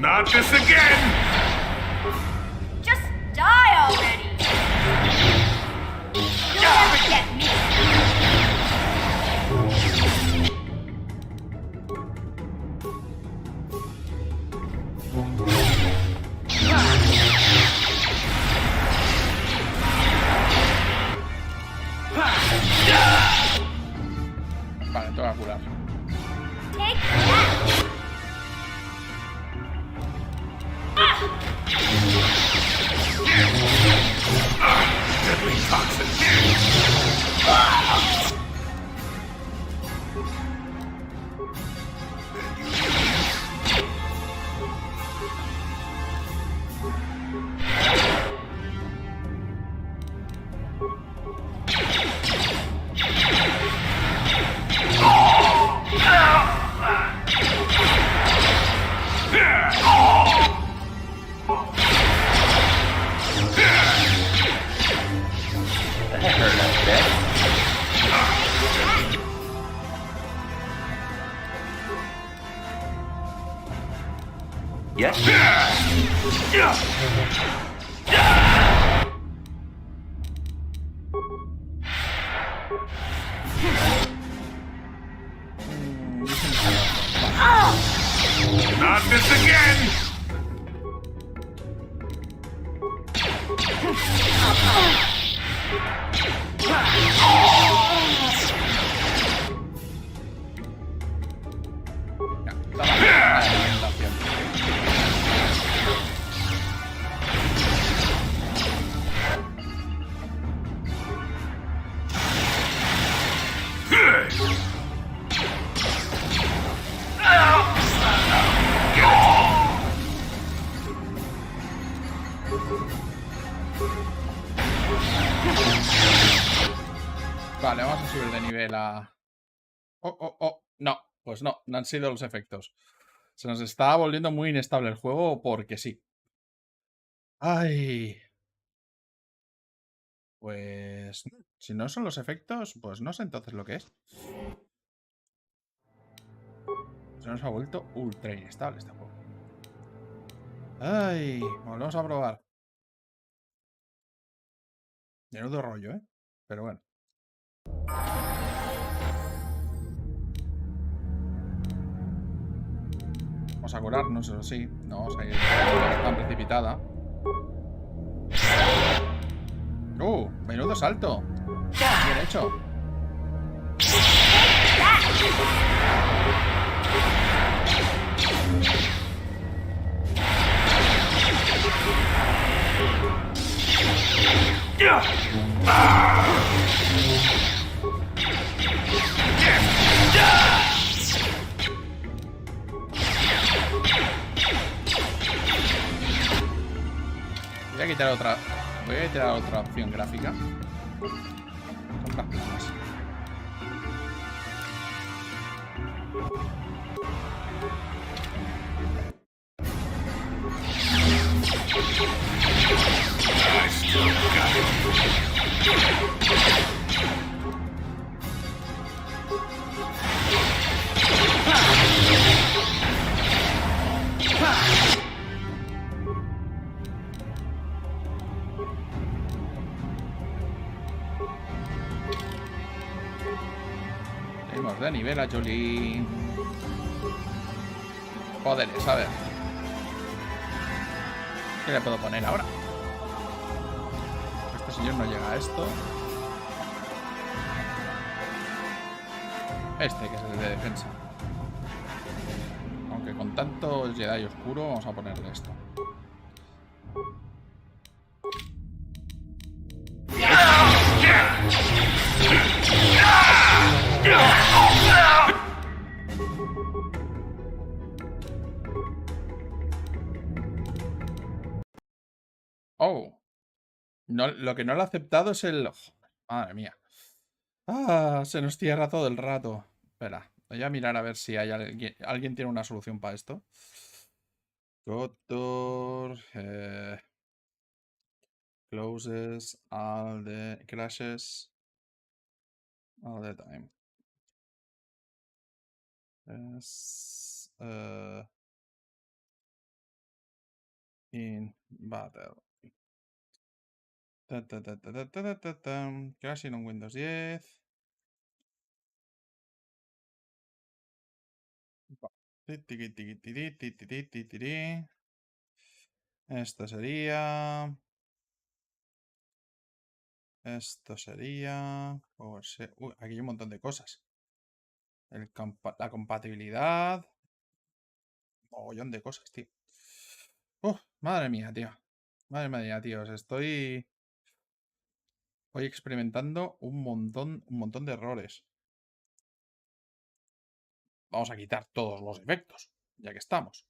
Not this again! Just die already! You'll never get me! Vale, toca curar. Take that! Deadly toxin. Not this again! Vale, vamos a subir de nivel a... Oh. No, pues no han sido los efectos. Se nos está volviendo muy inestable el juego porque sí. Ay. Pues... si no son los efectos, pues no sé entonces lo que es. Se nos ha vuelto ultra inestable este juego. Ay, volvemos a probar. Menudo rollo, ¿eh? Pero bueno. Vamos a curarnos, eso sí. No vamos a ir tan precipitada. Menudo salto. Bien hecho. Voy a quitar otra. Voy a quitar otra opción gráfica. Compras planas. Tenemos de nivel a Jolie. Poderes, a ver. ¿Qué le puedo poner ahora? Este señor no llega a esto. Este, que es el de defensa. Aunque con tanto Jedi oscuro, vamos a ponerle esto. Oh. No, lo que no lo he aceptado es el... Oh, madre mía. Ah, se nos cierra todo el rato. Espera, voy a mirar a ver si hay alguien tiene una solución para esto. KOTOR... closes all the crashes all the time. In battle. Crashing on Windows 10. Esto sería... Esto sería... aquí hay un montón de cosas. La compatibilidad. Mogollón de cosas, tío. Madre mía, tío. Madre mía, tíos. Estoy experimentando un montón de errores. Vamos a quitar todos los efectos, ya que estamos.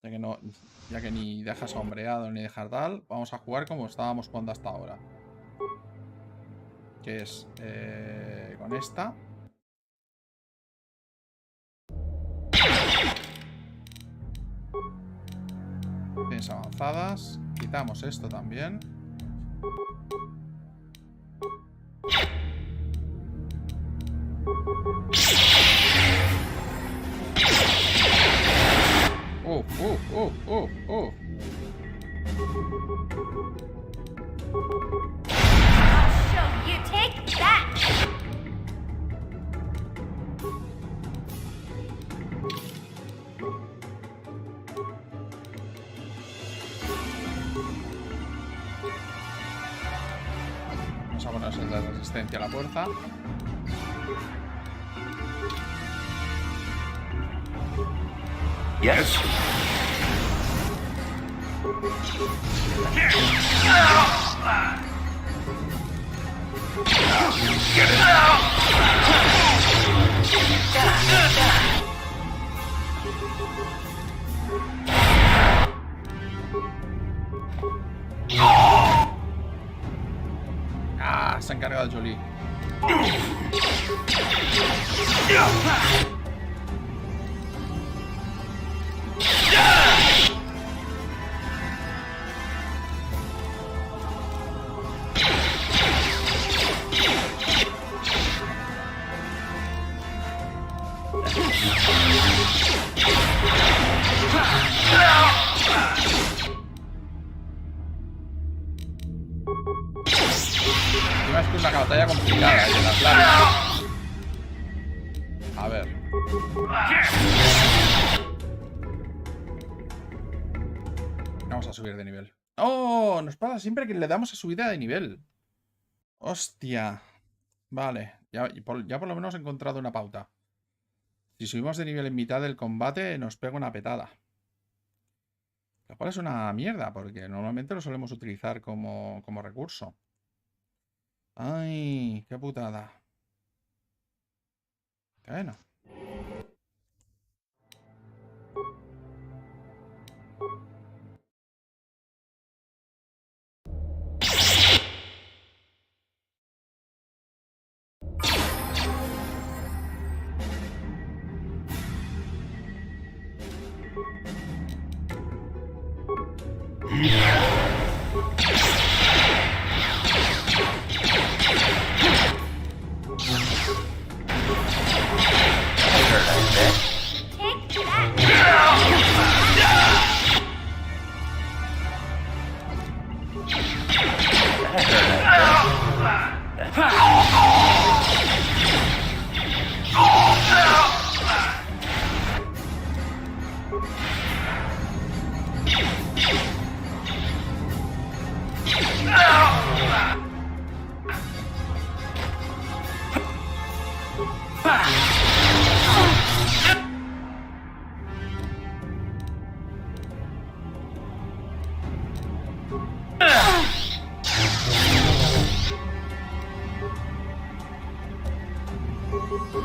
Ya que ni dejas sombreado ni dejar tal, vamos a jugar como estábamos jugando hasta ahora. Que es con esta. Tienes avanzadas. Quitamos esto también. I'll show you. Take that. Vamos a ponerse de resistencia a la fuerza. Yes? Get it out! Ah, se ha encargado Jolie. Es que es una batalla complicada en la playa. A ver. subir de nivel. ¡Oh! Nos pasa siempre que le damos a subida de nivel. ¡Hostia! Vale, ya por lo menos he encontrado una pauta. Si subimos de nivel en mitad del combate, nos pega una petada. Lo cual es una mierda, porque normalmente lo solemos utilizar como recurso. ¡Ay! ¡Qué putada! Bueno.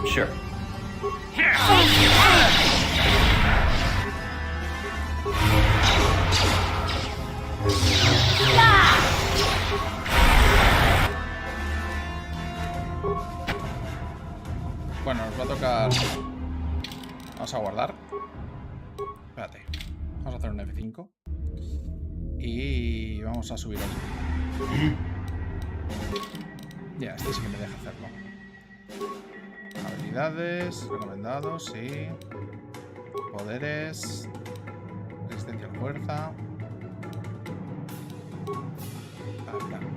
Sure. Bueno, nos va a tocar... Vamos a guardar. Espérate. Vamos a hacer un F5. Y vamos a subir otro. Ya, este sí que me deja hacerlo. Habilidades, recomendados, sí. Poderes. Resistencia a fuerza. Claro.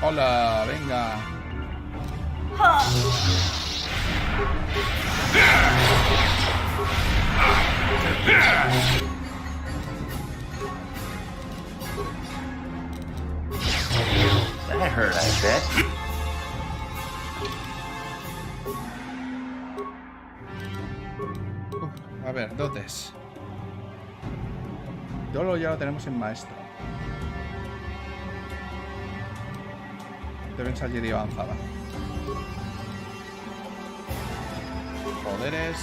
Hola, venga. That hurt, I bet. A ver, dotes. Dolo ya lo tenemos en maestro. Defensa Jedi avanzada. Poderes.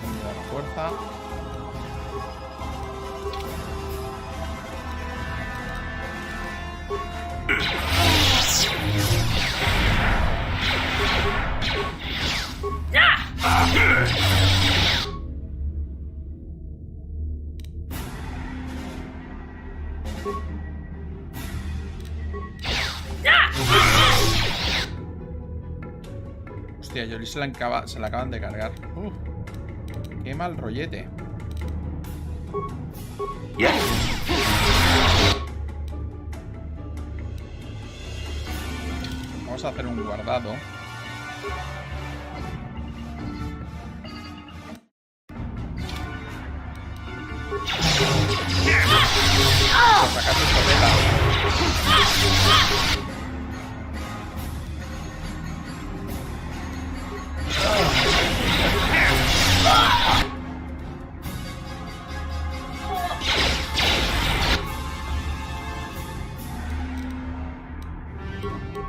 Unidad de fuerza. Hostia, Yoli se la acaban de cargar. Qué mal rollete. Vamos a hacer un guardado. Por sacar su escopeta.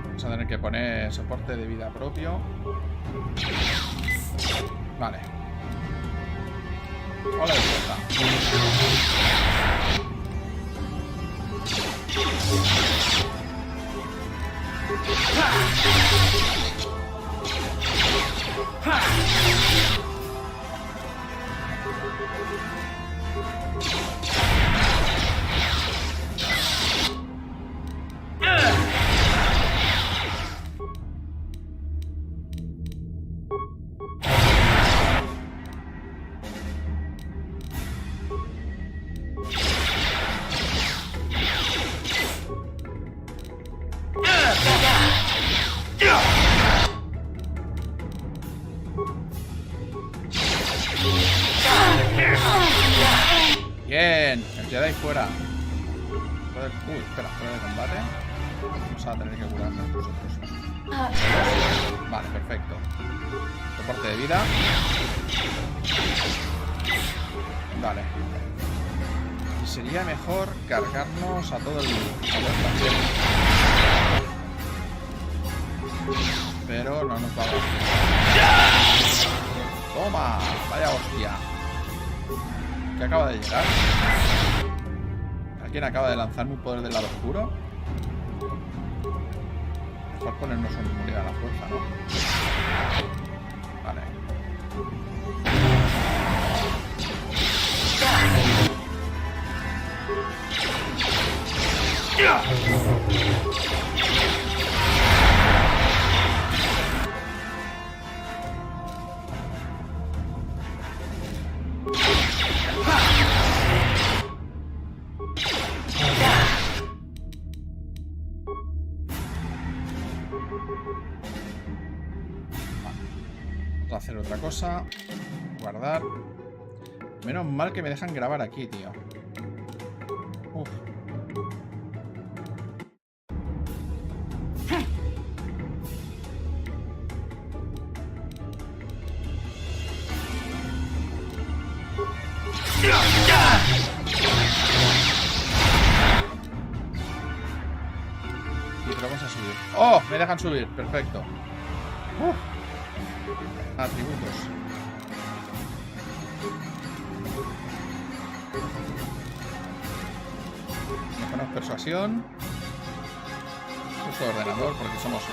Vamos a tener que poner soporte de vida propio. Vale. Hola de fuerza. Bien, el Jedi fuera. Uy, espera, fuera de combate. Vamos a tener que curarnos nosotros. Vale, perfecto. Soporte de vida. Vale. Y sería mejor cargarnos a todo el plantel. Pero no nos va a dar. Toma, vaya hostia. ¿Qué acaba de llegar? ¿Alguien acaba de lanzarme un poder del lado oscuro? Mejor ponernos un morir a la fuerza, ¿no? Vale. Vamos a hacer otra cosa. Guardar. Menos mal que me dejan grabar aquí, tío. Uf. Y pero vamos a subir. ¡Oh! Me dejan subir. Perfecto. Atributos. Mejoramos persuasión. Uso de ordenador porque somos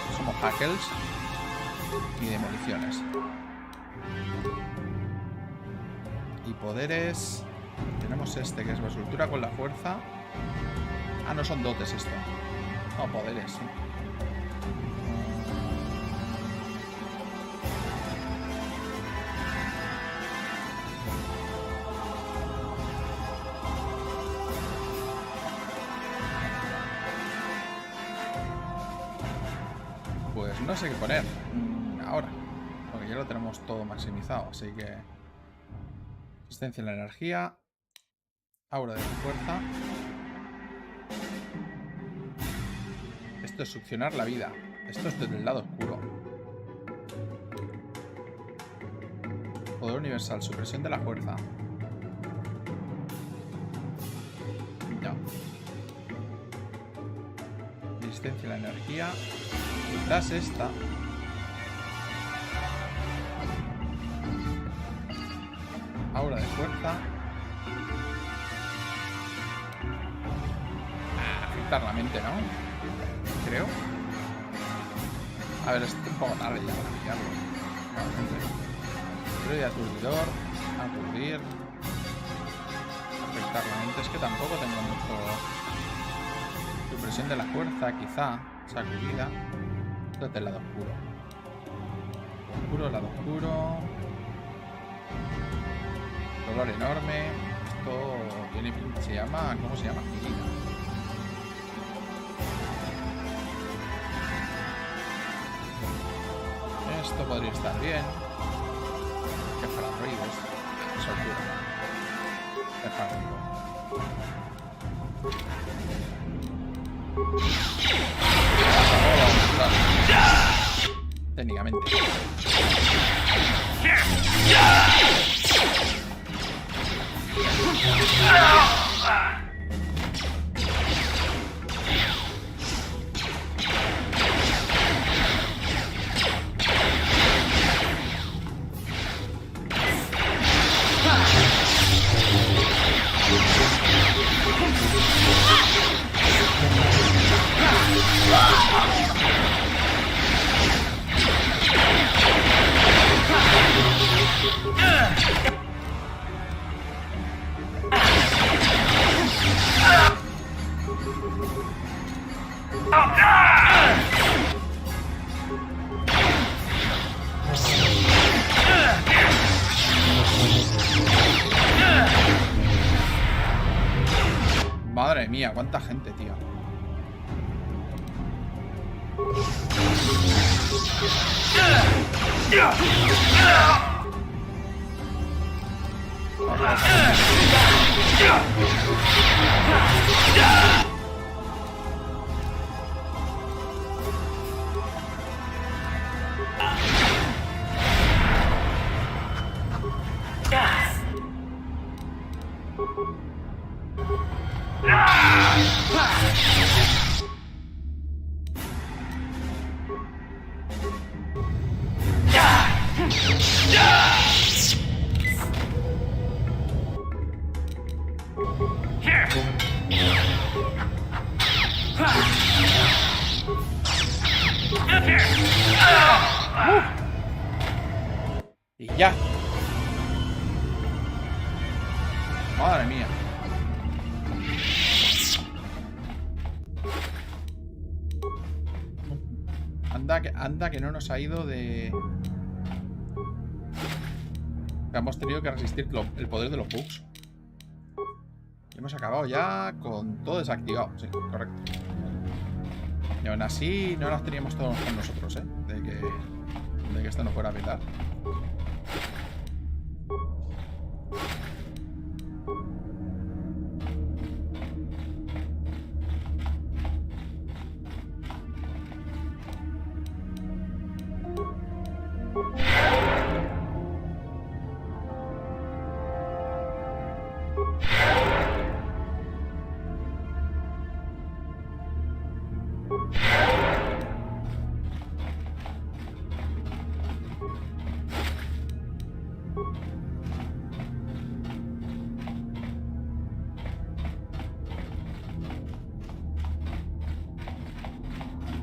hackers. Y demoliciones. Y poderes. Tenemos este que es resoltura con la fuerza. Ah, no son dotes esto. No, poderes. ¿Sí? Pues no sé qué poner ahora, porque ya lo tenemos todo maximizado, así que resistencia a la energía, aura de fuerza. Esto es succionar la vida. Esto es desde el lado oscuro. Poder universal, supresión de la fuerza. No. Resistencia a la energía. Quizás esta. Aura de fuerza. Afectar la mente, ¿no? Creo. A ver, es un poco tarde ya para pillarlo. Realmente. Pero de aturdidor. Aturdir. Afectar la mente. Es que tampoco tengo mucho. Supresión de la fuerza, quizá. Sacudida. Esto es del lado oscuro. Lado oscuro. Dolor enorme. Esto tiene. Se llama. ¿Cómo se llama? Agilidad. Esto podría estar bien. Que para ruidos. Soltura. Dejarlo. Técnicamente. Madre mía, cuánta gente, tío. Y ya. Madre mía. Anda que no nos ha ido de... Hemos tenido que resistir el poder de los bugs. Y hemos acabado ya con todo desactivado. Sí, correcto. Y aún así no las teníamos todos con nosotros, ¿eh? De que esto no fuera a petar.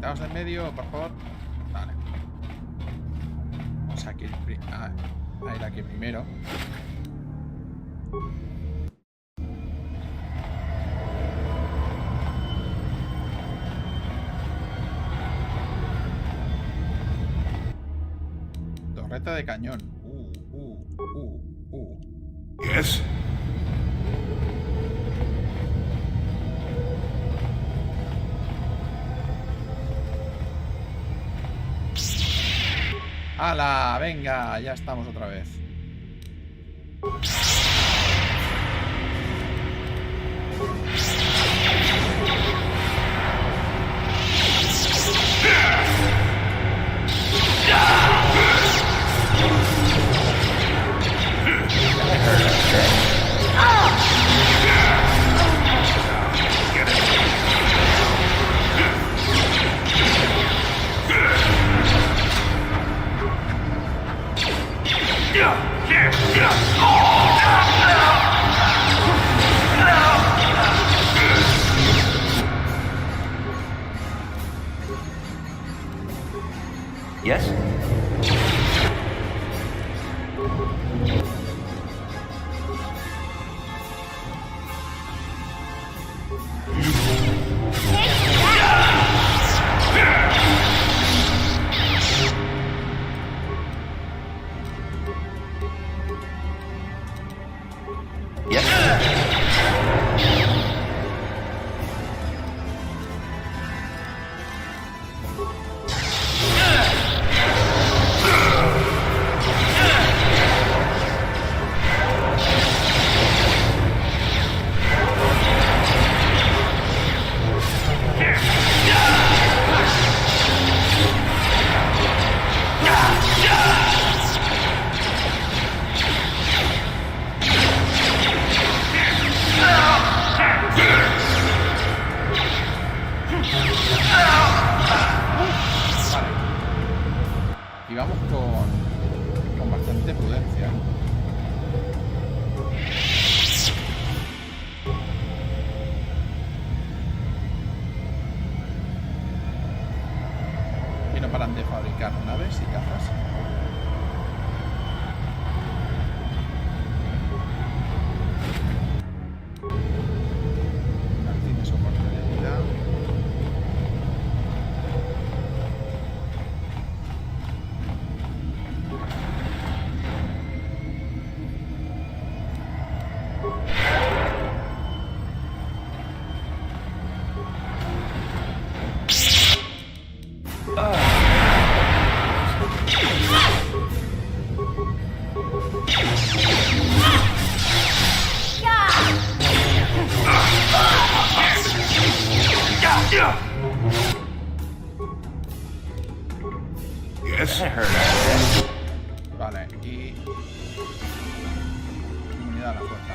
Quitaos de en medio, por favor. Vale. Vamos aquí a ir aquí primero. Torreta de cañón. Yes. ¡Hala! Venga, ya estamos otra vez. Yes? Y vamos con bastante prudencia. Y no paran de fabricar naves y cazas. Martín de soporte de vida. Yes. Vale, y... Inmunidad a la fuerza.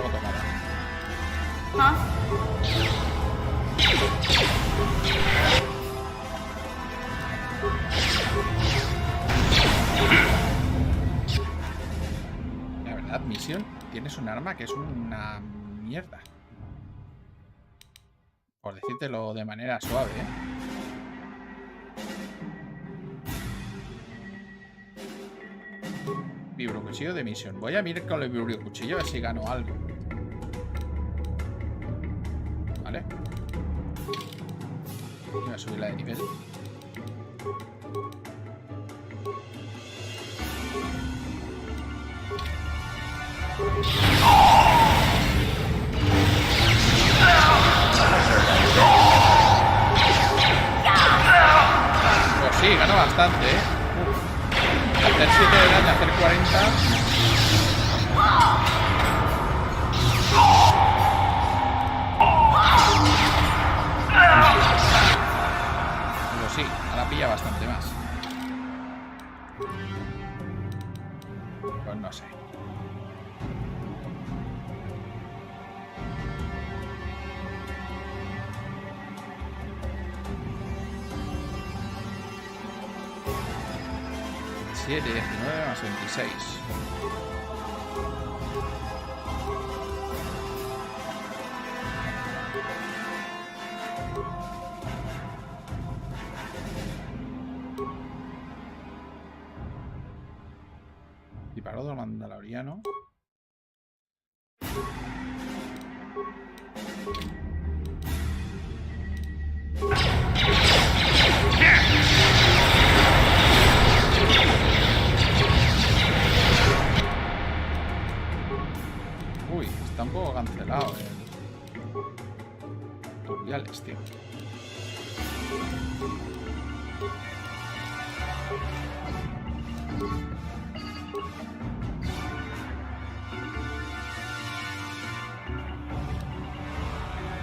o tomada. Huh? La verdad, misión, tienes un arma que es una mierda. Por decírtelo de manera suave, ¿eh? Vibrocuchillo de misión. Voy a mirar con el vibrocuchillo a ver si gano algo. Vale. Voy a subirla de nivel. Pues sí, gano bastante, ¿eh? Hacer 7 de daño, hacer 40. Pero sí, ahora pilla bastante más. Pues no sé. ...7, 19 más 26. Disparó del mandaloriano. Uy, está un poco cancelado el tutoriales, tío.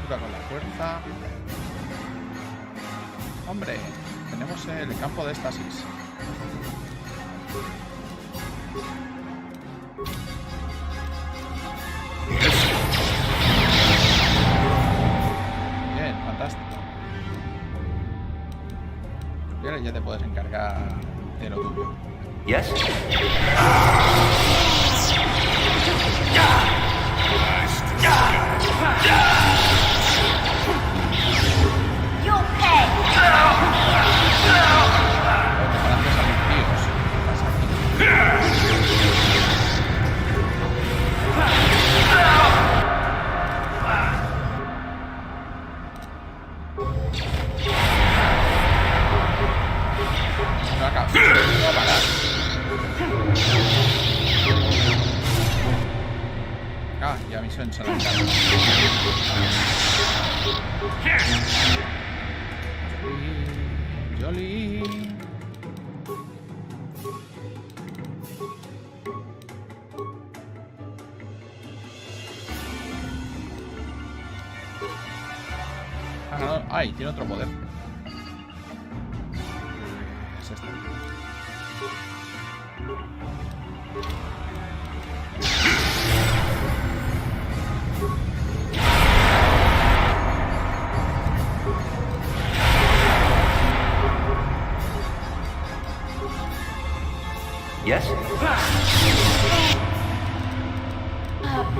Cura con la fuerza. Hombre, tenemos el campo de estasis. Bien, fantástico. Y ahora ya te puedes encargar de lo tuyo. Yes? You'll pay! Gracias a mis tíos. ¿Qué pasa aquí? No acabo. No va a parar. Ah, ya misión se la encargo. Jolly. Ah, no. Ay, tiene otro poder. Es este. Yes?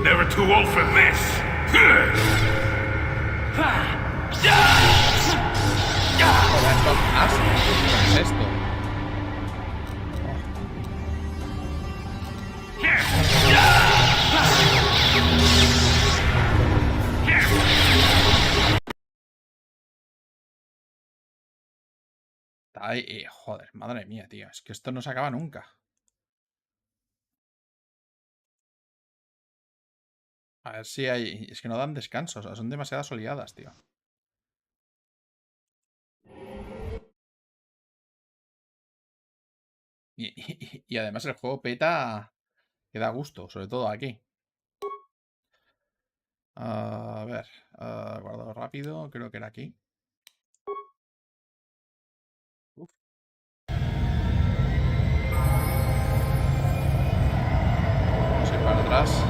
Never too old for this. Joder, son asnos. ¿Qué es esto? Ay, joder, madre mía, tío. Es que esto no se acaba nunca. A ver si hay... Es que no dan descanso. O sea, son demasiadas oleadas, tío. Y además el juego peta... Que da gusto, sobre todo aquí. A ver... guardado rápido. Creo que era aquí. Uf. No sé, para atrás.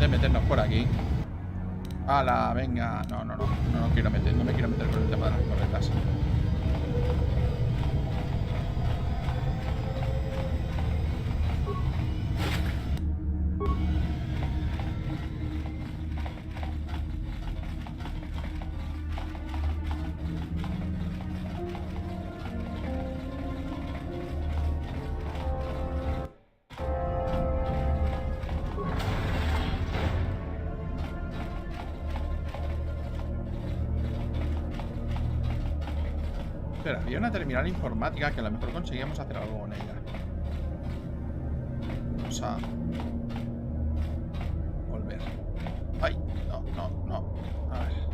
de meternos por aquí. ¡Hala! Venga. No quiero meter, no me quiero meter con el tema de las torretas. Espera, había una terminal informática que a lo mejor conseguíamos hacer algo con ella. Vamos a volver. ¡Ay! No. A ver.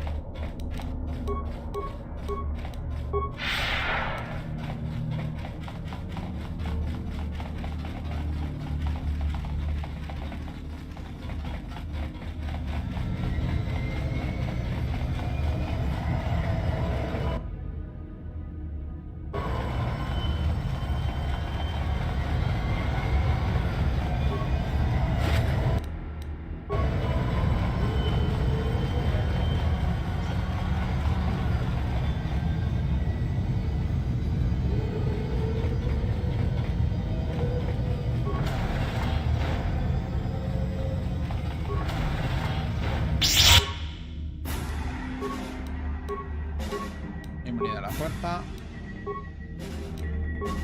Inmunidad a la fuerza.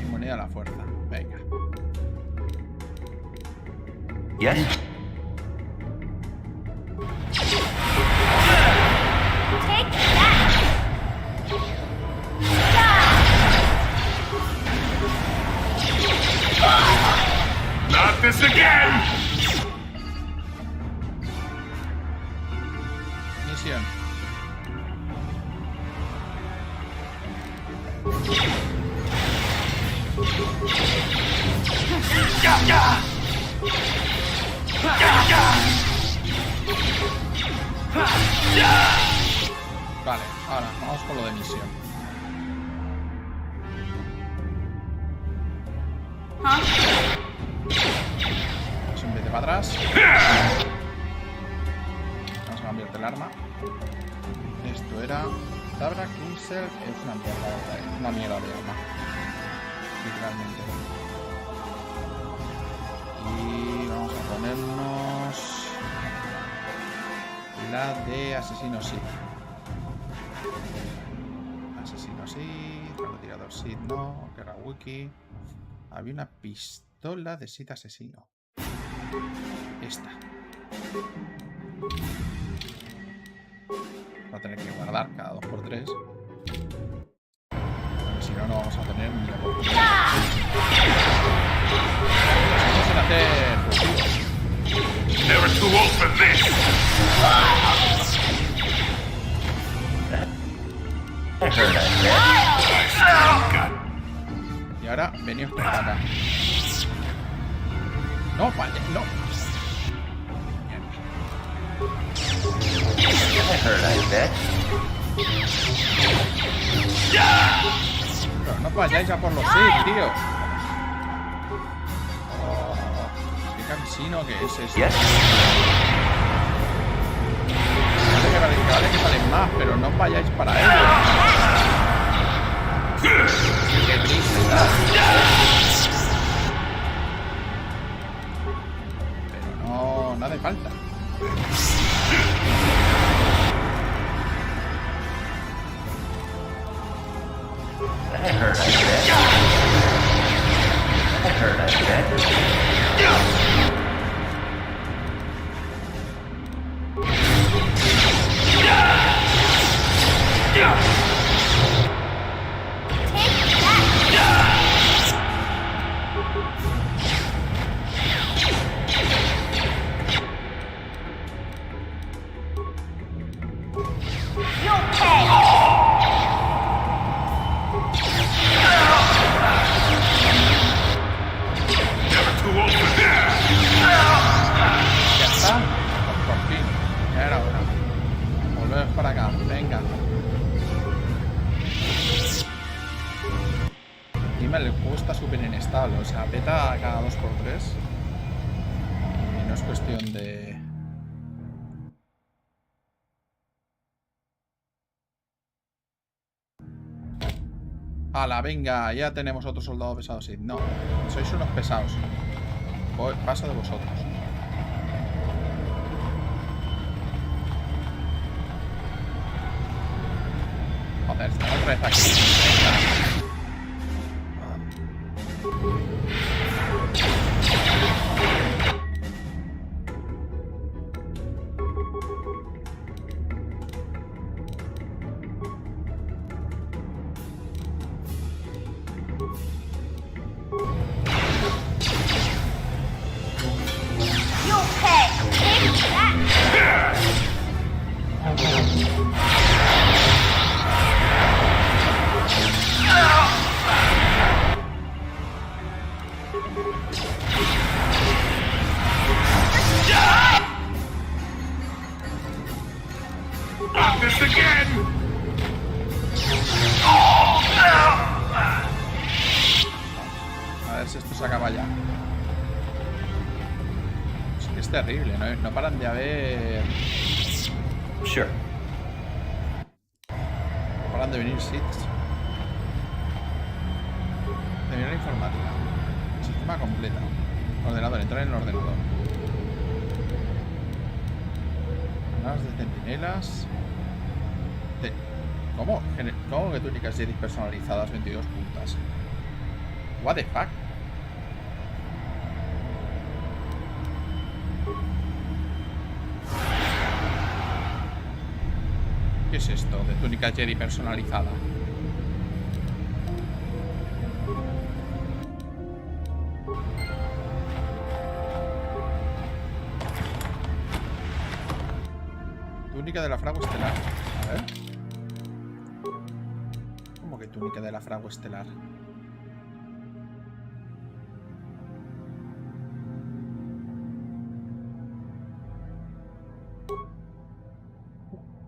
Inmunidad a la fuerza. Venga. Yes? Take that! Not this again! Misión. Vale, ahora vamos con lo de misión. Vamos en vez de para atrás. Vamos a cambiarte el arma. Esto era Tabra Cruiser, es una mierda de arma. Literalmente. Y vamos a ponernos la de asesino Sith. Asesino Sith, francotirador Sith no, guerra wiki. Había una pistola de Sith asesino. Esta. Va a tener que guardar cada 2x3. Porque si no, no vamos a tener ni oportunidad. Vamos a hacer fugitivos. Never too old for this! Y ahora veníos para acá. No, vale, no. Pero no vayáis a por los 6, tío. Oh, qué cansino que es este. Vale que salen más, pero no vayáis para ellos. Qué triste. Pero no hace falta. El juego está súper inestable, o sea, peta cada 2x3 y no es cuestión de ¡Hala, venga! Ya tenemos otro soldado pesado. Sí, no. Sois unos pesados. Paso de vosotros. Joder, estamos otra vez aquí. Venga. A ver si esto se acaba ya. Es que es terrible, no paran de haber... Sure. No paran de venir sits. Terminar informática. Sistema completo. Ordenador, entrar en el ordenador. Armas de centinelas. ¿Cómo? ¿Cómo que túnicas Jedi personalizadas 22 puntas? What the fuck? ¿Qué es esto de túnica Jedi personalizada? Túnica de la fragua estelar. A ver. ¿Cómo que túnica de la fragua estelar?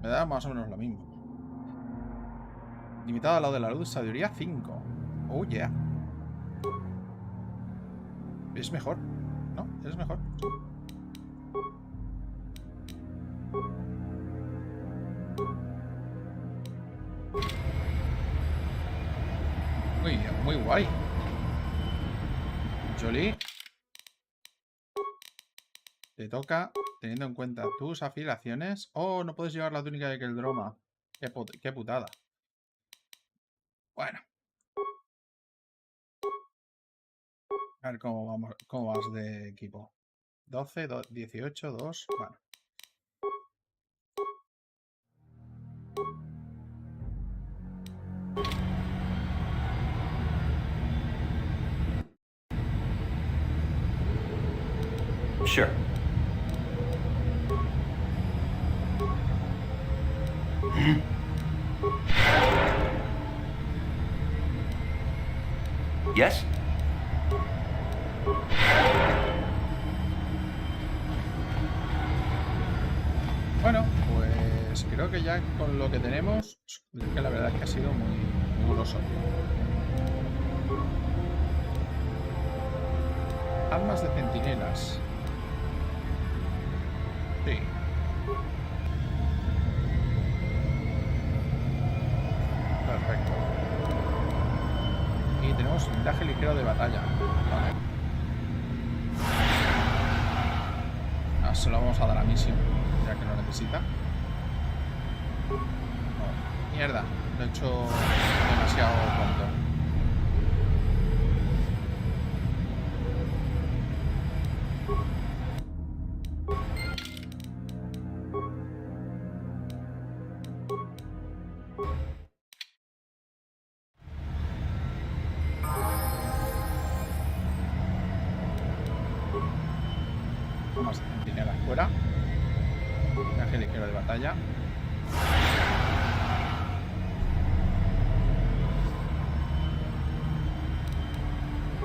Me da más o menos lo mismo. Limitado al lado de la luz, sabiduría 5. Oh, yeah. Es mejor. ¿No? Es mejor. Muy guay. Jolie. Te toca, teniendo en cuenta tus afiliaciones. Oh, no puedes llevar la túnica de Keldroma. Qué putada. Bueno. A ver cómo vas de equipo. 12, 18, 2. Bueno. Sure. Yes? Bueno, pues creo que ya con lo que tenemos, que la verdad es que ha sido muy goloso. Armas de centinelas. Sí. Perfecto. Y tenemos blindaje ligero de batalla. Vale. Ahora se lo vamos a dar a Misión, ya que lo necesita. Oh, mierda, lo he hecho demasiado pronto. Más centinelas fuera. Viaje ligero de batalla.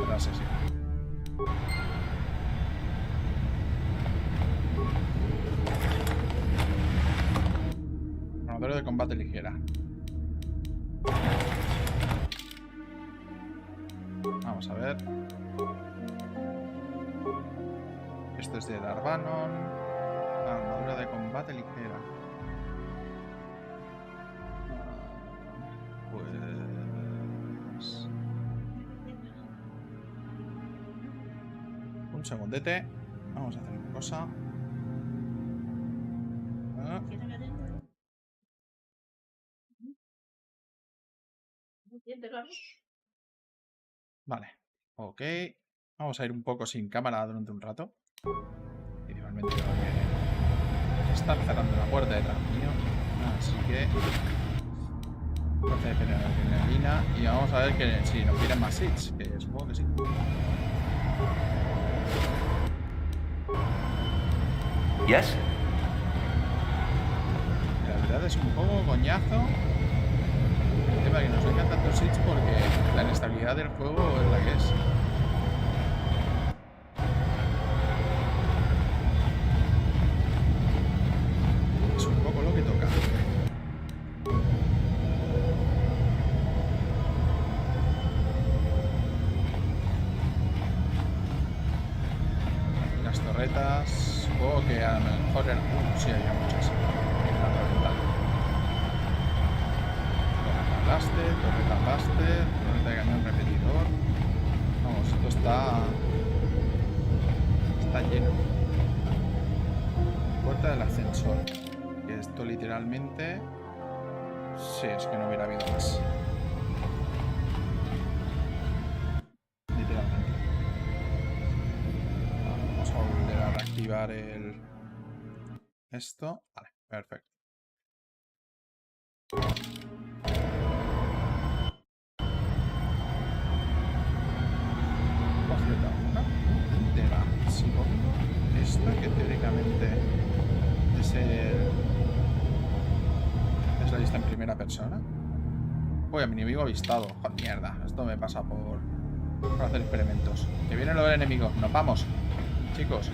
La sesión. Armadura de combate ligera. Vamos a ver. Esto es de Darvanon. Armadura de combate ligera. Pues... segundete. Vamos a hacer una cosa. Vale. Ok. Vamos a ir un poco sin cámara durante un rato. Principalmente porque están cerrando la puerta detrás mío. Así que... Entonces, adrenalina. Y vamos a ver que si nos piden más hits. Que supongo que sí. Yes? La verdad es un poco coñazo el tema de que nos vengan tantos hits porque la inestabilidad del juego es la que es. Es un poco lo que toca. Las torretas, supongo que a lo mejor eran... sí, había muchas. Torreta blaster, torreta de cañón repetidor. Vamos, esto está lleno. Puerta del ascensor. Que esto literalmente... Sí, es que no hubiera habido más. Literalmente. Vamos a volver a reactivar el... Esto. Vale, perfecto. Esto que teóricamente es la lista en primera persona. Uy, a mi enemigo avistado. ¡Oh, mierda! Esto me pasa por hacer experimentos. Que viene lo del enemigo. Nos vamos, chicos.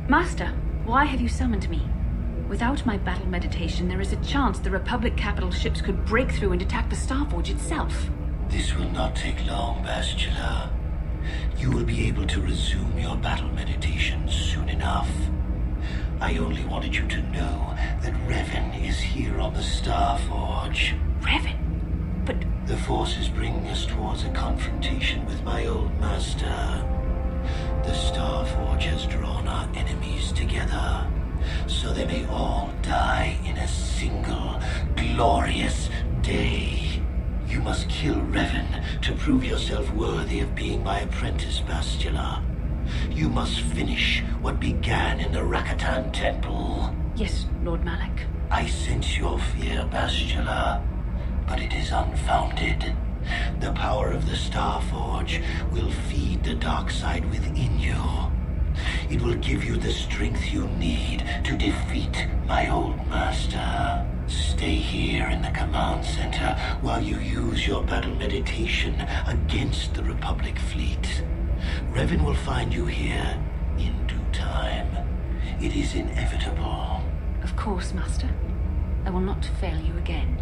Master, why have you summoned me? Without my battle meditation, there is a chance the Republic capital ships could break through and attack the Starforge itself. This will not take long, Bastila. You will be able to resume your battle meditation soon enough. I only wanted you to know that Revan is here on the Starforge. Revan? But... The Force is bringing us towards a confrontation with my old master. The Starforge has drawn our enemies together, so they may all die in a single, glorious day. You must kill Revan to prove yourself worthy of being my apprentice, Bastila. You must finish what began in the Rakatan Temple. Yes, Lord Malak. I sense your fear, Bastila, but it is unfounded. The power of the Starforge will feed the dark side within you. It will give you the strength you need to defeat my old master. Stay here in the command center while you use your battle meditation against the Republic fleet. Revan will find you here in due time. It is inevitable. Of course, Master. I will not fail you again.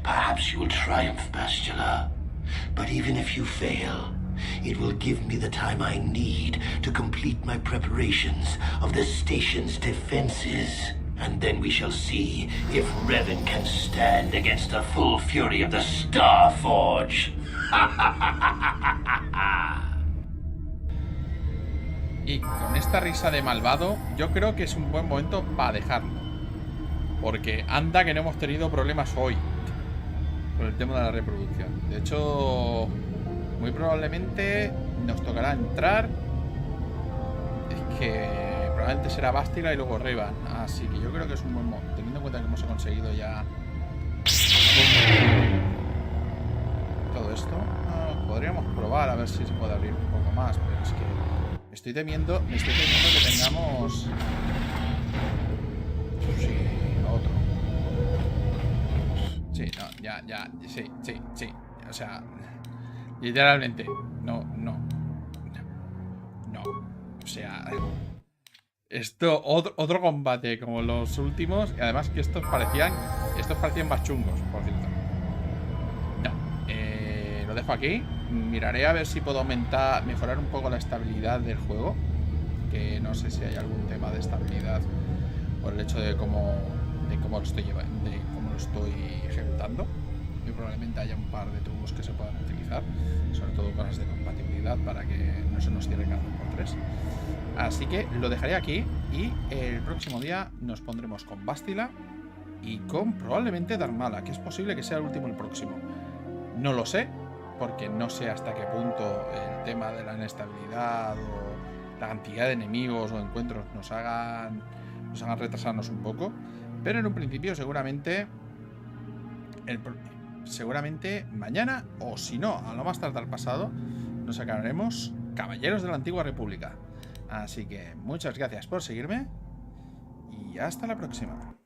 Perhaps you will triumph, Bastila. But even if you fail, it will give me the time I need to complete my preparations of the station's defenses. And then we shall see if Revan can stand against the full fury of the Starforge. Y con esta risa de malvado, yo creo que es un buen momento para dejarlo. Porque anda que no hemos tenido problemas hoy con el tema de la reproducción. De hecho, muy probablemente nos tocará entrar. Es que probablemente será Bastila y luego Revan. Así que yo creo que es un buen momento, teniendo en cuenta que hemos conseguido ya todo esto. Podríamos probar a ver si se puede abrir un poco más, pero es que me estoy temiendo que tengamos... Sí, otro. Sí, no, ya, sí. O sea, literalmente, no. O sea, Otro combate como los últimos. Y además que estos parecían más chungos, por cierto. No, lo dejo aquí. Miraré a ver si puedo mejorar un poco la estabilidad del juego. Que no sé si hay algún tema de estabilidad por el hecho de cómo lo estoy llevando, de cómo lo estoy ejecutando. Y probablemente haya un par de trucos que se puedan utilizar, sobre todo cosas de compatibilidad para que no se nos cierre cada 2x3. Así que lo dejaré aquí y el próximo día nos pondremos con Bastila y con probablemente Darmala, que es posible que sea el último el próximo. No lo sé, porque no sé hasta qué punto el tema de la inestabilidad o la cantidad de enemigos o encuentros nos hagan retrasarnos un poco, pero en un principio seguramente mañana, o si no, a lo más tarde al pasado, nos sacaremos Caballeros de la Antigua República. Así que muchas gracias por seguirme y hasta la próxima.